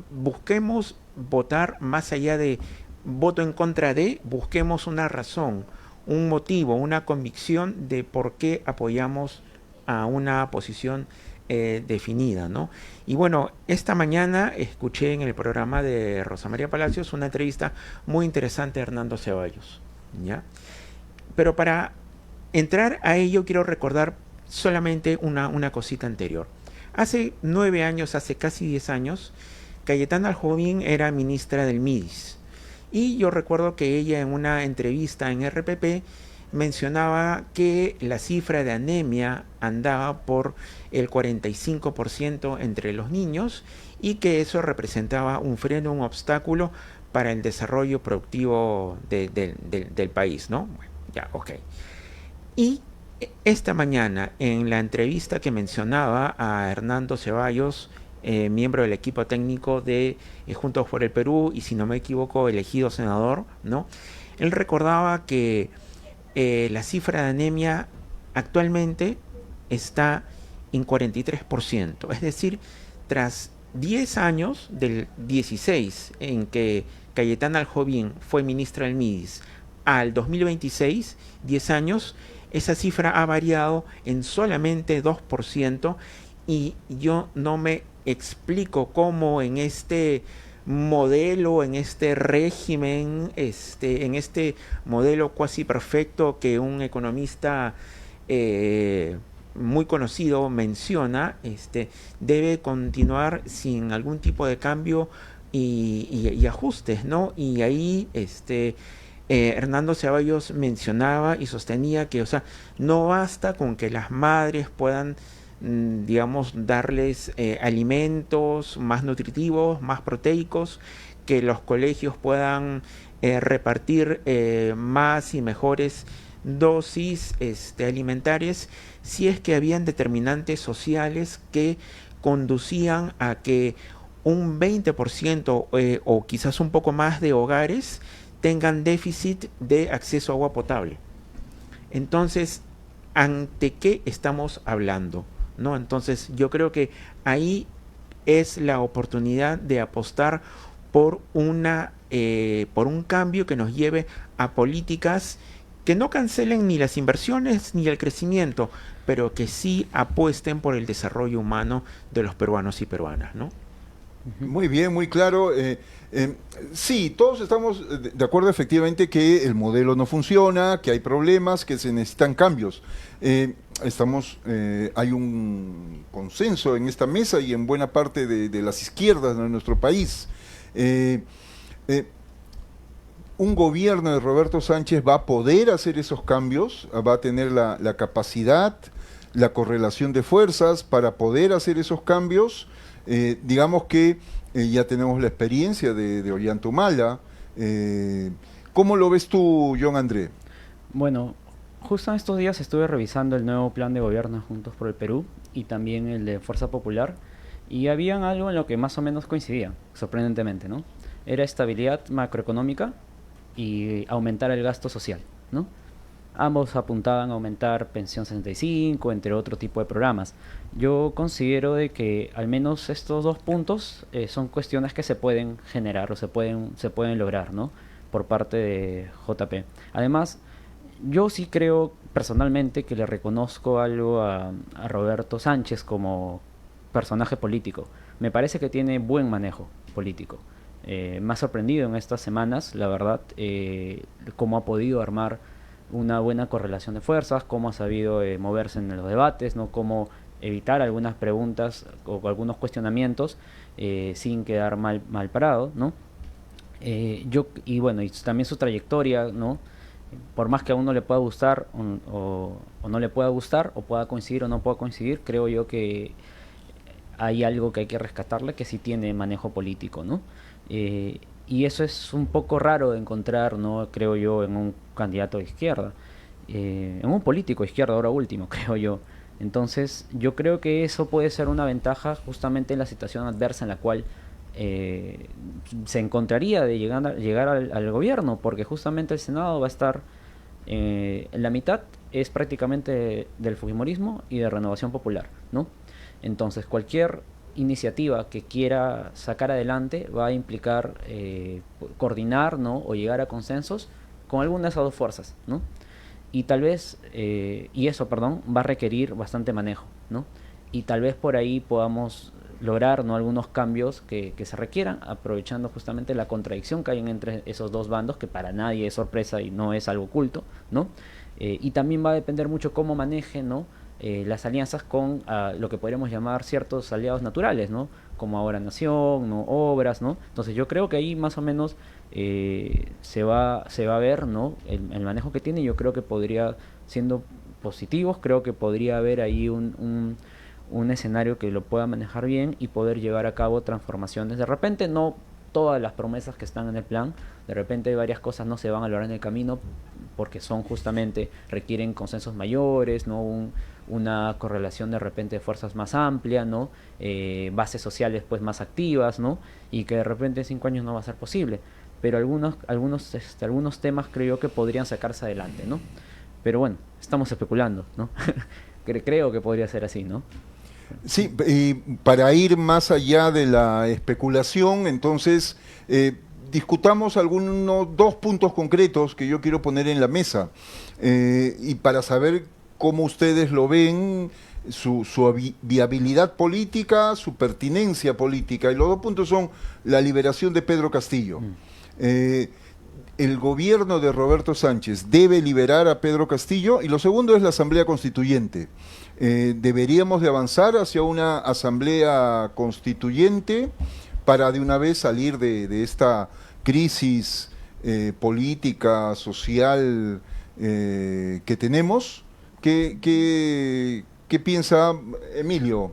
busquemos votar más allá de voto en contra de, busquemos una razón, un motivo, una convicción de por qué apoyamos a una posición definida, ¿no? Y bueno, esta mañana escuché en el programa de Rosa María Palacios una entrevista muy interesante de Hernando Ceballos, ¿ya? Pero para entrar a ello quiero recordar solamente una cosita anterior. Hace 9 años, hace casi 10 años, Cayetana Aljovín era ministra del MIDIS. Y yo recuerdo que ella en una entrevista en RPP mencionaba que la cifra de anemia andaba por el 45% entre los niños y que eso representaba un freno, un obstáculo para el desarrollo productivo del país, ¿no? Bueno, ya, ok. Y esta mañana, en la entrevista que mencionaba a Hernando Ceballos, miembro del equipo técnico de Juntos por el Perú y, si no me equivoco, elegido senador, ¿no? Él recordaba que la cifra de anemia actualmente está en 43%. Es decir, tras 10 años, del 16 en que Cayetana Aljovín fue ministra del MIDIS, al 2026, 10 años, esa cifra ha variado en solamente 2%, y yo no me explico cómo en este modelo, en este régimen, en este modelo cuasi perfecto que un economista muy conocido menciona, debe continuar sin algún tipo de cambio y ajustes, ¿no? Y ahí Hernando Ceballos mencionaba y sostenía que, o sea, no basta con que las madres puedan, digamos, darles alimentos más nutritivos, más proteicos, que los colegios puedan repartir más y mejores dosis alimentarias, si es que habían determinantes sociales que conducían a que un 20% o quizás un poco más de hogares tengan déficit de acceso a agua potable. Entonces, ¿ante qué estamos hablando? ¿No? Entonces, yo creo que ahí es la oportunidad de apostar por por un cambio que nos lleve a políticas que no cancelen ni las inversiones ni el crecimiento, pero que sí apuesten por el desarrollo humano de los peruanos y peruanas, ¿no? Muy bien, muy claro. Sí, todos estamos de acuerdo efectivamente que el modelo no funciona, que hay problemas, que se necesitan cambios. Hay un consenso en esta mesa y en buena parte de las izquierdas de nuestro país. Un gobierno de Roberto Sánchez va a poder hacer esos cambios, va a tener la capacidad, la correlación de fuerzas para poder hacer esos cambios. Digamos que ya tenemos la experiencia de Ollanta. ¿Cómo lo ves tú, John André? Bueno, justo en estos días estuve revisando el nuevo plan de gobierno Juntos por el Perú y también el de Fuerza Popular, y habían algo en lo que más o menos coincidía, sorprendentemente, ¿no? Era estabilidad macroeconómica y aumentar el gasto social, ¿no? Ambos apuntaban a aumentar pensión 65, entre otro tipo de programas. Yo considero de que al menos estos dos puntos son cuestiones que se pueden generar o se pueden lograr, ¿no? Por parte de JP. Además, yo sí creo personalmente que le reconozco algo a Roberto Sánchez como personaje político. Me parece que tiene buen manejo político. Me ha sorprendido en estas semanas, la verdad, cómo ha podido armar una buena correlación de fuerzas, cómo ha sabido moverse en los debates, ¿no? Cómo evitar algunas preguntas o algunos cuestionamientos sin quedar mal parado, ¿no? Y bueno, y también su trayectoria, ¿no? Por más que a uno le pueda gustar o no le pueda gustar, o pueda coincidir o no pueda coincidir, creo yo que hay algo que hay que rescatarle, que sí tiene manejo político, ¿no? Y eso es un poco raro de encontrar, ¿no? Creo yo, en un candidato de izquierda, en un político de izquierda ahora último, creo yo. Entonces, yo creo que eso puede ser una ventaja justamente en la situación adversa en la cual se encontraría de llegar al gobierno, porque justamente el Senado va a estar en la mitad, es prácticamente del fujimorismo y de Renovación Popular, ¿no? Entonces, cualquier iniciativa que quiera sacar adelante va a implicar coordinar, ¿no? O llegar a consensos con alguna de esas dos fuerzas, ¿no? Y tal vez, va a requerir bastante manejo, ¿no? Y tal vez por ahí podamos lograr, ¿no? Algunos cambios que se requieran, aprovechando justamente la contradicción que hay entre esos dos bandos, que para nadie es sorpresa y no es algo oculto, ¿no? Y también va a depender mucho cómo maneje, ¿no? Las alianzas con lo que podríamos llamar ciertos aliados naturales, ¿no? Como Ahora Nación, ¿no? Obras, ¿no? Entonces yo creo que ahí más o menos se va a ver, ¿no? El manejo que tiene. Yo creo que podría, siendo positivos, creo que podría haber ahí un escenario que lo pueda manejar bien y poder llevar a cabo transformaciones. De repente no todas las promesas que están en el plan, de repente varias cosas no se van a lograr en el camino porque son justamente, requieren consensos mayores, ¿no? Una correlación de repente de fuerzas más amplia, ¿no? Bases sociales pues más activas, ¿no? Y que de repente en 5 años no va a ser posible, pero algunos temas creo yo que podrían sacarse adelante, ¿no? Pero bueno, estamos especulando, ¿no? Creo que podría ser así, ¿no? Sí, y para ir más allá de la especulación, entonces discutamos algunos dos puntos concretos que yo quiero poner en la mesa y para saber cómo ustedes lo ven, su viabilidad política, su pertinencia política. Y los dos puntos son la liberación de Pedro Castillo. El gobierno de Roberto Sánchez debe liberar a Pedro Castillo y lo segundo es la Asamblea Constituyente. Deberíamos de avanzar hacia una Asamblea Constituyente para de una vez salir de esta crisis política, social que tenemos. ¿Qué piensa Emilio?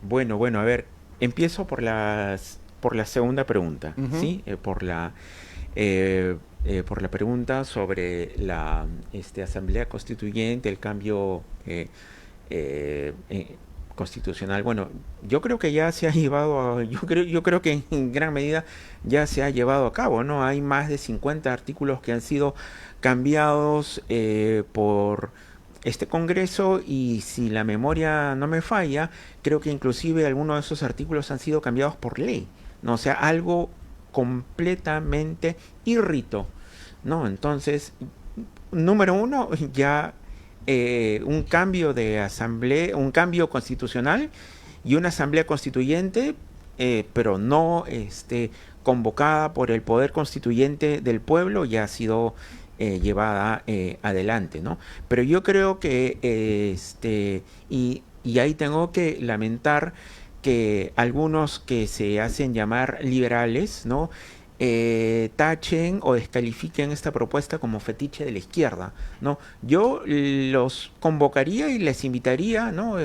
Bueno, a ver, empiezo por la segunda pregunta, ¿sí? Por la pregunta sobre la Asamblea Constituyente, el cambio constitucional. Bueno, yo creo que ya se ha llevado, yo creo que en gran medida ya se ha llevado a cabo, ¿no? Hay más de 50 artículos que han sido cambiados por este Congreso y si la memoria no me falla, creo que inclusive algunos de esos artículos han sido cambiados por ley, ¿no? O sea, algo completamente irrito, ¿no? Entonces, número uno, ya un cambio de asamblea, un cambio constitucional y una asamblea constituyente, pero no convocada por el poder constituyente del pueblo, ya ha sido llevada adelante, ¿no? Pero yo creo que y ahí tengo que lamentar que algunos que se hacen llamar liberales, ¿no? Tachen o descalifiquen esta propuesta como fetiche de la izquierda, ¿no? Yo los convocaría y les invitaría, ¿no?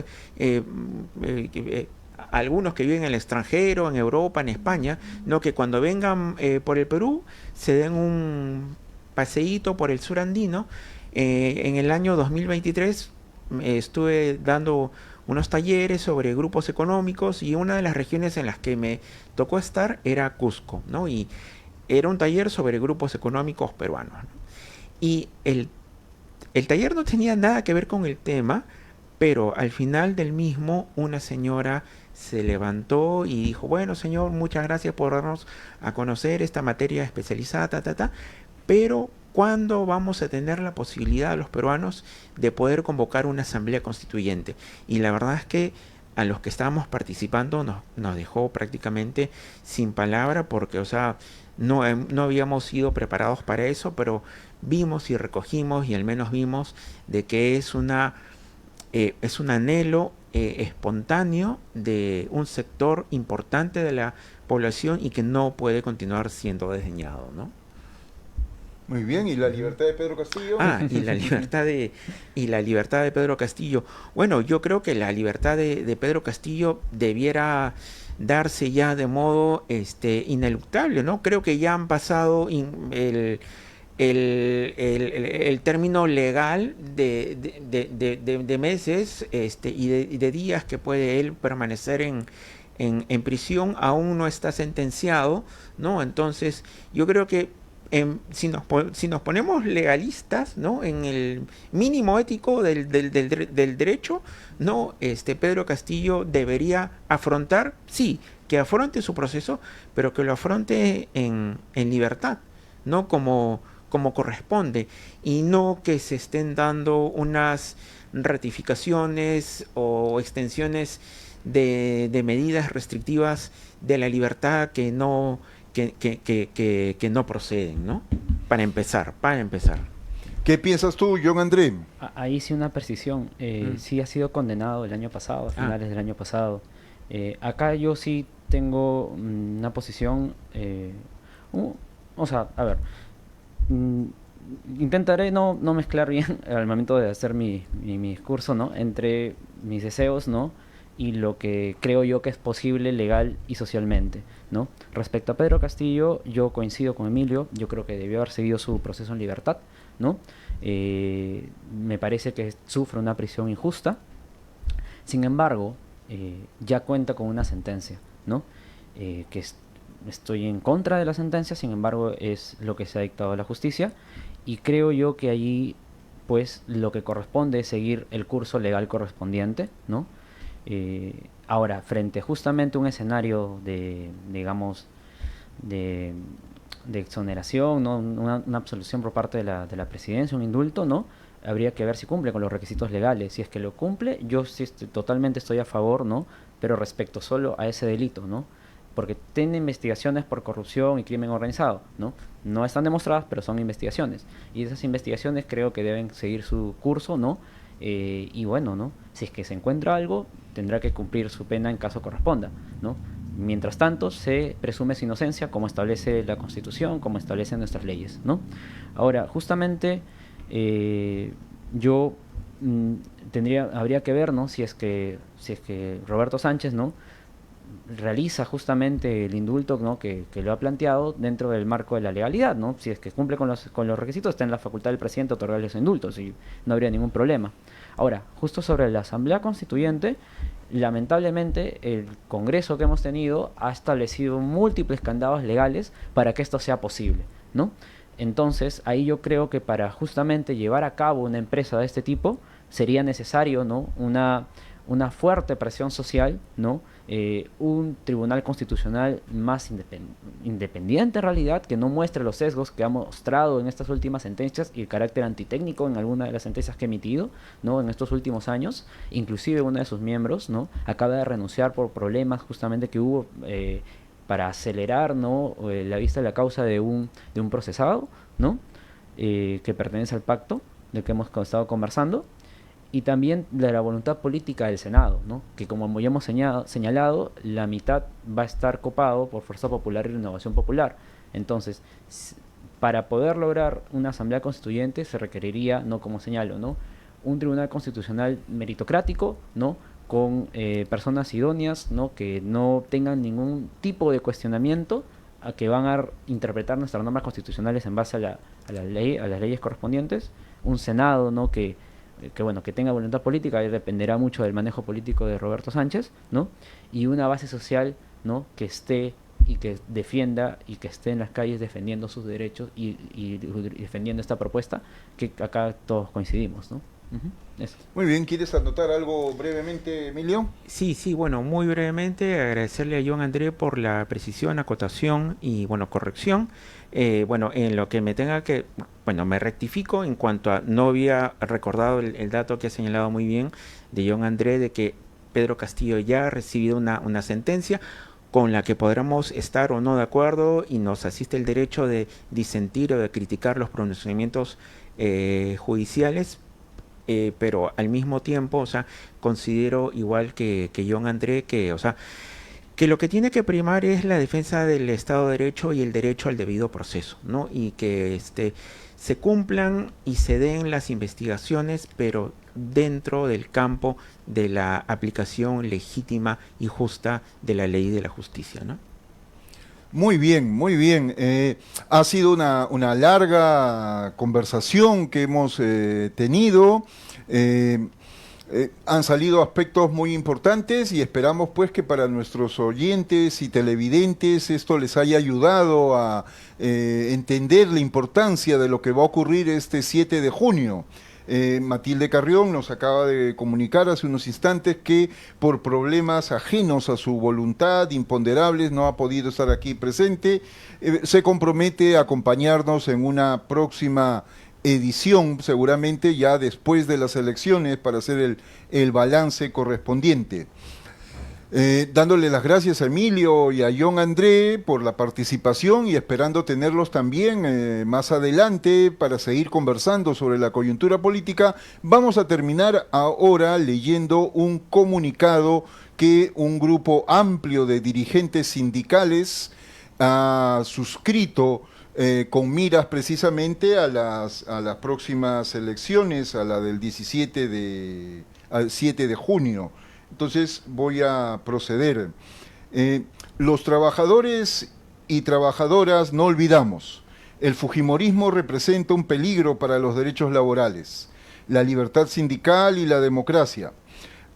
Algunos que viven en el extranjero, en Europa, en España, ¿no? Que cuando vengan por el Perú se den un paseíto por el sur andino. En el año 2023 estuve dando unos talleres sobre grupos económicos y una de las regiones en las que me tocó estar era Cusco, ¿no? Y era un taller sobre grupos económicos peruanos, ¿no? Y el taller no tenía nada que ver con el tema, pero al final del mismo una señora se levantó y dijo, bueno señor, muchas gracias por darnos a conocer esta materia especializada, pero ¿cuándo vamos a tener la posibilidad los peruanos de poder convocar una asamblea constituyente? Y la verdad es que a los que estábamos participando nos dejó prácticamente sin palabra porque, o sea, no habíamos sido preparados para eso, pero vimos y recogimos y al menos vimos de que es un anhelo espontáneo de un sector importante de la población y que no puede continuar siendo desdeñado, ¿no? Muy bien, ¿y la libertad de Pedro Castillo? Y la libertad de Pedro Castillo. Bueno, yo creo que la libertad de Pedro Castillo debiera darse ya de modo ineluctable, ¿no? Creo que ya han pasado el término legal de meses y de días que puede él permanecer en prisión, aún no está sentenciado, ¿no? Entonces, yo creo que si nos ponemos legalistas, ¿no? En el mínimo ético del derecho, ¿no? Pedro Castillo debería afrontar, sí, que afronte su proceso, pero que lo afronte en libertad, ¿no? Como corresponde, y no que se estén dando unas ratificaciones o extensiones de medidas restrictivas de la libertad que no proceden, ¿no? Para empezar. ¿Qué piensas tú, John André? Ahí sí una precisión. Sí ha sido condenado el año pasado, a finales del año pasado. Acá yo sí tengo una posición... o sea, a ver... intentaré no mezclar bien al momento de hacer mi discurso, ¿no? Entre mis deseos, ¿no? Y lo que creo yo que es posible legal y socialmente, ¿no? Respecto a Pedro Castillo, yo coincido con Emilio, yo creo que debió haber seguido su proceso en libertad, ¿no? Me parece que sufre una prisión injusta. Sin embargo, ya cuenta con una sentencia, ¿no? Que estoy en contra de la sentencia, sin embargo es lo que se ha dictado la justicia y creo yo que allí pues lo que corresponde es seguir el curso legal correspondiente, ¿no? Ahora, frente justamente a un escenario de, digamos, de, de exoneración, ¿no? Una absolución por parte de la presidencia, un indulto, ¿no? Habría que ver si cumple con los requisitos legales. Si es que lo cumple, yo sí totalmente estoy a favor, ¿no? Pero respecto solo a ese delito, ¿no? Porque tiene investigaciones por corrupción y crimen organizado, ¿no? No están demostradas, pero son investigaciones. Y esas investigaciones creo que deben seguir su curso, ¿no? Y bueno, ¿no? Si es que se encuentra algo, tendrá que cumplir su pena en caso corresponda, ¿no? Mientras tanto, se presume su inocencia, como establece la Constitución, como establecen nuestras leyes, ¿no? Ahora, justamente, yo habría que ver, ¿no? Si es que Roberto Sánchez, ¿no? Realiza justamente el indulto, ¿no? que lo ha planteado dentro del marco de la legalidad, ¿no? Si es que cumple con los requisitos, está en la facultad del presidente otorgarle los indultos y no habría ningún problema. Ahora, justo sobre la Asamblea Constituyente, lamentablemente el Congreso que hemos tenido ha establecido múltiples candados legales para que esto sea posible, ¿no? Entonces, ahí yo creo que para justamente llevar a cabo una empresa de este tipo sería necesario, ¿no? Una fuerte presión social, ¿no? Un tribunal constitucional más independiente en realidad, que no muestre los sesgos que ha mostrado en estas últimas sentencias y el carácter antitécnico en alguna de las sentencias que ha emitido, ¿no? En estos últimos años. Inclusive uno de sus miembros, ¿no? Acaba de renunciar por problemas justamente que hubo para acelerar, ¿no? La vista de la causa de un procesado, ¿no? Que pertenece al pacto del que hemos estado conversando. Y también de la voluntad política del Senado, ¿no? Que como ya hemos señalado, la mitad va a estar copado por Fuerza Popular y Renovación Popular. Entonces, para poder lograr una asamblea constituyente se requeriría, no como señalo, ¿no? Un tribunal constitucional meritocrático, ¿no? Con personas idóneas, ¿no? Que no tengan ningún tipo de cuestionamiento, a que van a interpretar nuestras normas constitucionales en base a las leyes correspondientes. Un Senado, ¿no? Que tenga voluntad política, y dependerá mucho del manejo político de Roberto Sánchez, ¿no? Y una base social, ¿no? Que esté y que defienda y que esté en las calles defendiendo sus derechos y defendiendo esta propuesta, que acá todos coincidimos, ¿no? Eso. Muy bien, ¿quieres anotar algo brevemente, Emilio? Sí, bueno, muy brevemente agradecerle a John André por la precisión, acotación y, bueno, corrección. En lo que me tenga que, me rectifico en cuanto a, no había recordado el dato que ha señalado muy bien de John André, de que Pedro Castillo ya ha recibido una sentencia con la que podremos estar o no de acuerdo y nos asiste el derecho de disentir o de criticar los pronunciamientos judiciales. Pero al mismo tiempo, considero igual que John André que lo que tiene que primar es la defensa del Estado de Derecho y el derecho al debido proceso, ¿no? Y que se cumplan y se den las investigaciones, pero dentro del campo de la aplicación legítima y justa de la ley y de la justicia, ¿no? Muy bien, muy bien. Ha sido una larga conversación que hemos tenido. Han salido aspectos muy importantes y esperamos pues que para nuestros oyentes y televidentes esto les haya ayudado a entender la importancia de lo que va a ocurrir este 7 de junio. Matilde Carrión nos acaba de comunicar hace unos instantes que por problemas ajenos a su voluntad, imponderables, no ha podido estar aquí presente. Se compromete a acompañarnos en una próxima edición, seguramente ya después de las elecciones, para hacer el balance correspondiente. Dándole las gracias a Emilio y a John André por la participación y esperando tenerlos también más adelante para seguir conversando sobre la coyuntura política. Vamos a terminar ahora leyendo un comunicado que un grupo amplio de dirigentes sindicales ha suscrito con miras precisamente a las próximas elecciones, a la del 7 de junio. Entonces voy a proceder. Los trabajadores y trabajadoras no olvidamos, el fujimorismo representa un peligro para los derechos laborales, la libertad sindical y la democracia.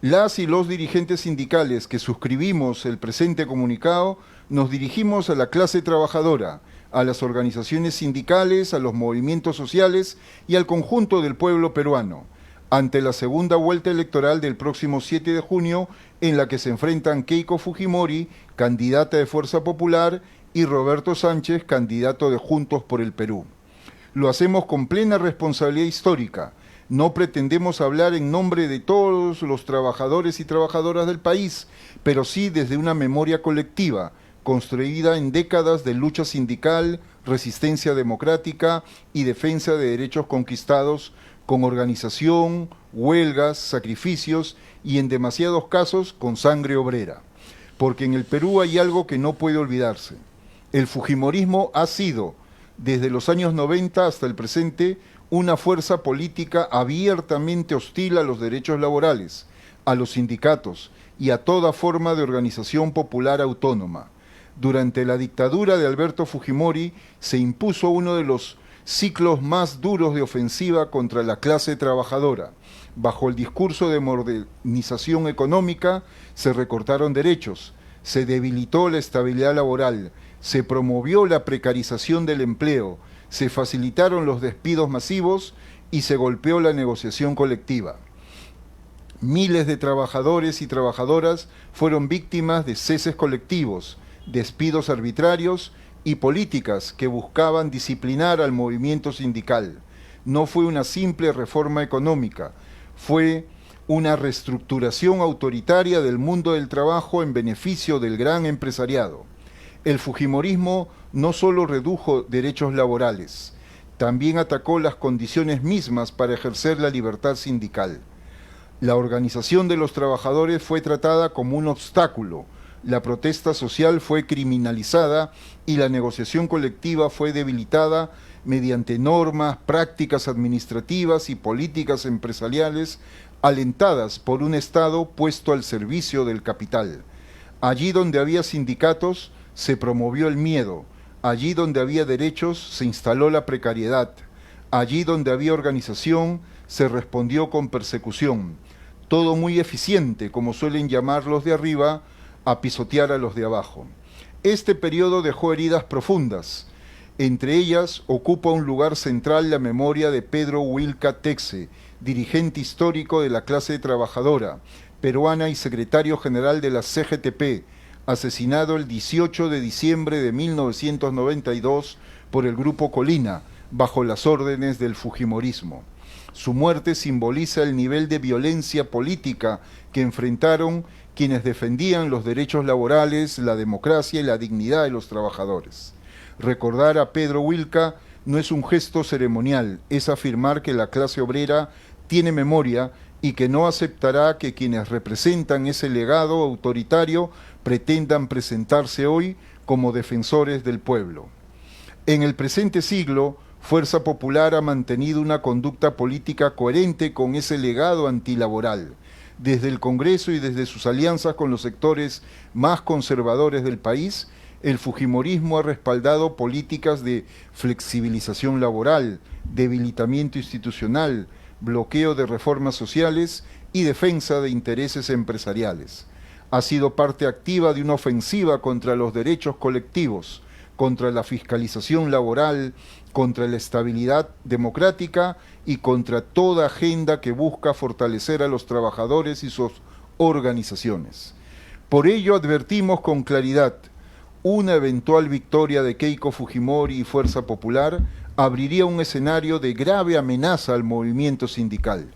Las y los dirigentes sindicales que suscribimos el presente comunicado nos dirigimos a la clase trabajadora, a las organizaciones sindicales, a los movimientos sociales y al conjunto del pueblo peruano, ante la segunda vuelta electoral del próximo 7 de junio, en la que se enfrentan Keiko Fujimori, candidata de Fuerza Popular, y Roberto Sánchez, candidato de Juntos por el Perú. Lo hacemos con plena responsabilidad histórica. No pretendemos hablar en nombre de todos los trabajadores y trabajadoras del país, pero sí desde una memoria colectiva, construida en décadas de lucha sindical, resistencia democrática y defensa de derechos conquistados con organización, huelgas, sacrificios y en demasiados casos con sangre obrera. Porque en el Perú hay algo que no puede olvidarse. El fujimorismo ha sido, desde los años 90 hasta el presente, una fuerza política abiertamente hostil a los derechos laborales, a los sindicatos y a toda forma de organización popular autónoma. Durante la dictadura de Alberto Fujimori se impuso uno de los ciclos más duros de ofensiva contra la clase trabajadora. Bajo el discurso de modernización económica se recortaron derechos, se debilitó la estabilidad laboral, se promovió la precarización del empleo, se facilitaron los despidos masivos y se golpeó la negociación colectiva. Miles de trabajadores y trabajadoras fueron víctimas de ceses colectivos, despidos arbitrarios y políticas que buscaban disciplinar al movimiento sindical. No fue una simple reforma económica, fue una reestructuración autoritaria del mundo del trabajo en beneficio del gran empresariado. El fujimorismo no solo redujo derechos laborales, también atacó las condiciones mismas para ejercer la libertad sindical. La organización de los trabajadores fue tratada como un obstáculo, la protesta social fue criminalizada y la negociación colectiva fue debilitada mediante normas, prácticas administrativas y políticas empresariales alentadas por un Estado puesto al servicio del capital. Allí donde había sindicatos, se promovió el miedo. Allí donde había derechos, se instaló la precariedad. Allí donde había organización, se respondió con persecución. Todo muy eficiente, como suelen llamar los de arriba, a pisotear a los de abajo. Este periodo dejó heridas profundas. Entre ellas ocupa un lugar central la memoria de Pedro Wilca Texe, dirigente histórico de la clase trabajadora, peruana y secretario general de la CGTP, asesinado el 18 de diciembre de 1992 por el Grupo Colina, bajo las órdenes del fujimorismo. Su muerte simboliza el nivel de violencia política que enfrentaron quienes defendían los derechos laborales, la democracia y la dignidad de los trabajadores. Recordar a Pedro Wilca no es un gesto ceremonial, es afirmar que la clase obrera tiene memoria y que no aceptará que quienes representan ese legado autoritario pretendan presentarse hoy como defensores del pueblo. En el presente siglo, Fuerza Popular ha mantenido una conducta política coherente con ese legado antilaboral. Desde el Congreso y desde sus alianzas con los sectores más conservadores del país, el fujimorismo ha respaldado políticas de flexibilización laboral, debilitamiento institucional, bloqueo de reformas sociales y defensa de intereses empresariales. Ha sido parte activa de una ofensiva contra los derechos colectivos, contra la fiscalización laboral, contra la estabilidad democrática y contra toda agenda que busca fortalecer a los trabajadores y sus organizaciones. Por ello advertimos con claridad, una eventual victoria de Keiko Fujimori y Fuerza Popular abriría un escenario de grave amenaza al movimiento sindical.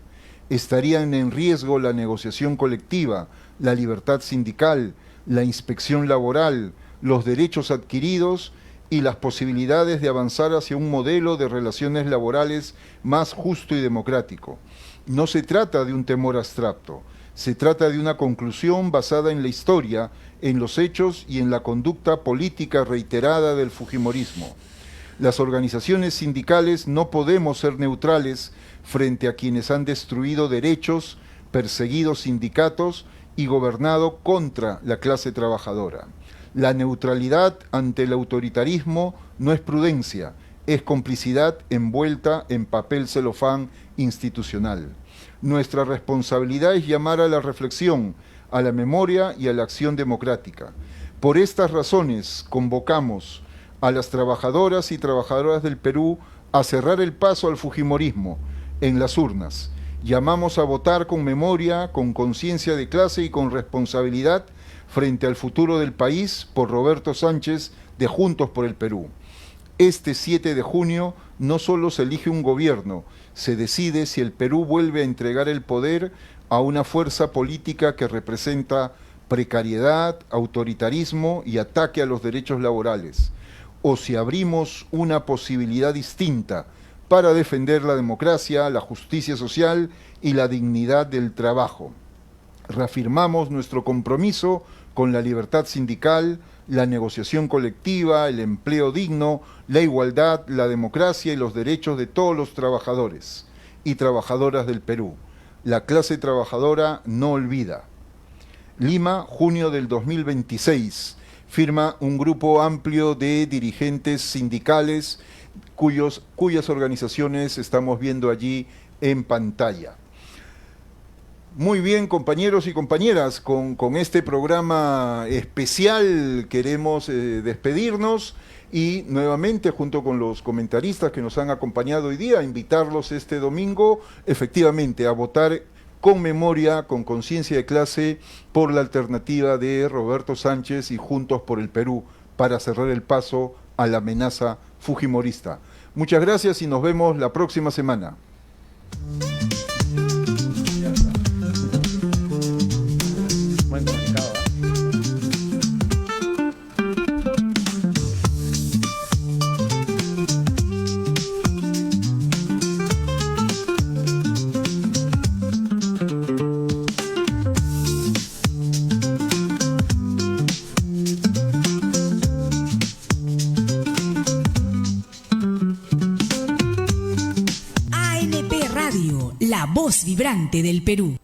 Estarían en riesgo la negociación colectiva, la libertad sindical, la inspección laboral, los derechos adquiridos y las posibilidades de avanzar hacia un modelo de relaciones laborales más justo y democrático. No se trata de un temor abstracto, se trata de una conclusión basada en la historia, en los hechos y en la conducta política reiterada del fujimorismo. Las organizaciones sindicales no podemos ser neutrales frente a quienes han destruido derechos, perseguido sindicatos y gobernado contra la clase trabajadora. La neutralidad ante el autoritarismo no es prudencia, es complicidad envuelta en papel celofán institucional. Nuestra responsabilidad es llamar a la reflexión, a la memoria y a la acción democrática. Por estas razones convocamos a las trabajadoras y trabajadoras del Perú a cerrar el paso al fujimorismo en las urnas. Llamamos a votar con memoria, con conciencia de clase y con responsabilidad frente al futuro del país por Roberto Sánchez de Juntos por el Perú. Este 7 de junio no solo se elige un gobierno, se decide si el Perú vuelve a entregar el poder a una fuerza política que representa precariedad, autoritarismo y ataque a los derechos laborales, o si abrimos una posibilidad distinta para defender la democracia, la justicia social y la dignidad del trabajo. Reafirmamos nuestro compromiso con la libertad sindical, la negociación colectiva, el empleo digno, la igualdad, la democracia y los derechos de todos los trabajadores y trabajadoras del Perú. La clase trabajadora no olvida. Lima, junio del 2026. Firma un grupo amplio de dirigentes sindicales cuyas organizaciones estamos viendo allí en pantalla. Muy bien, compañeros y compañeras, con este programa especial queremos despedirnos y nuevamente junto con los comentaristas que nos han acompañado hoy día, invitarlos este domingo efectivamente a votar con memoria, con conciencia de clase, por la alternativa de Roberto Sánchez y Juntos por el Perú para cerrar el paso a la amenaza fujimorista. Muchas gracias y nos vemos la próxima semana. Buen comunicado, ¿eh? ANP Radio, la voz vibrante del Perú.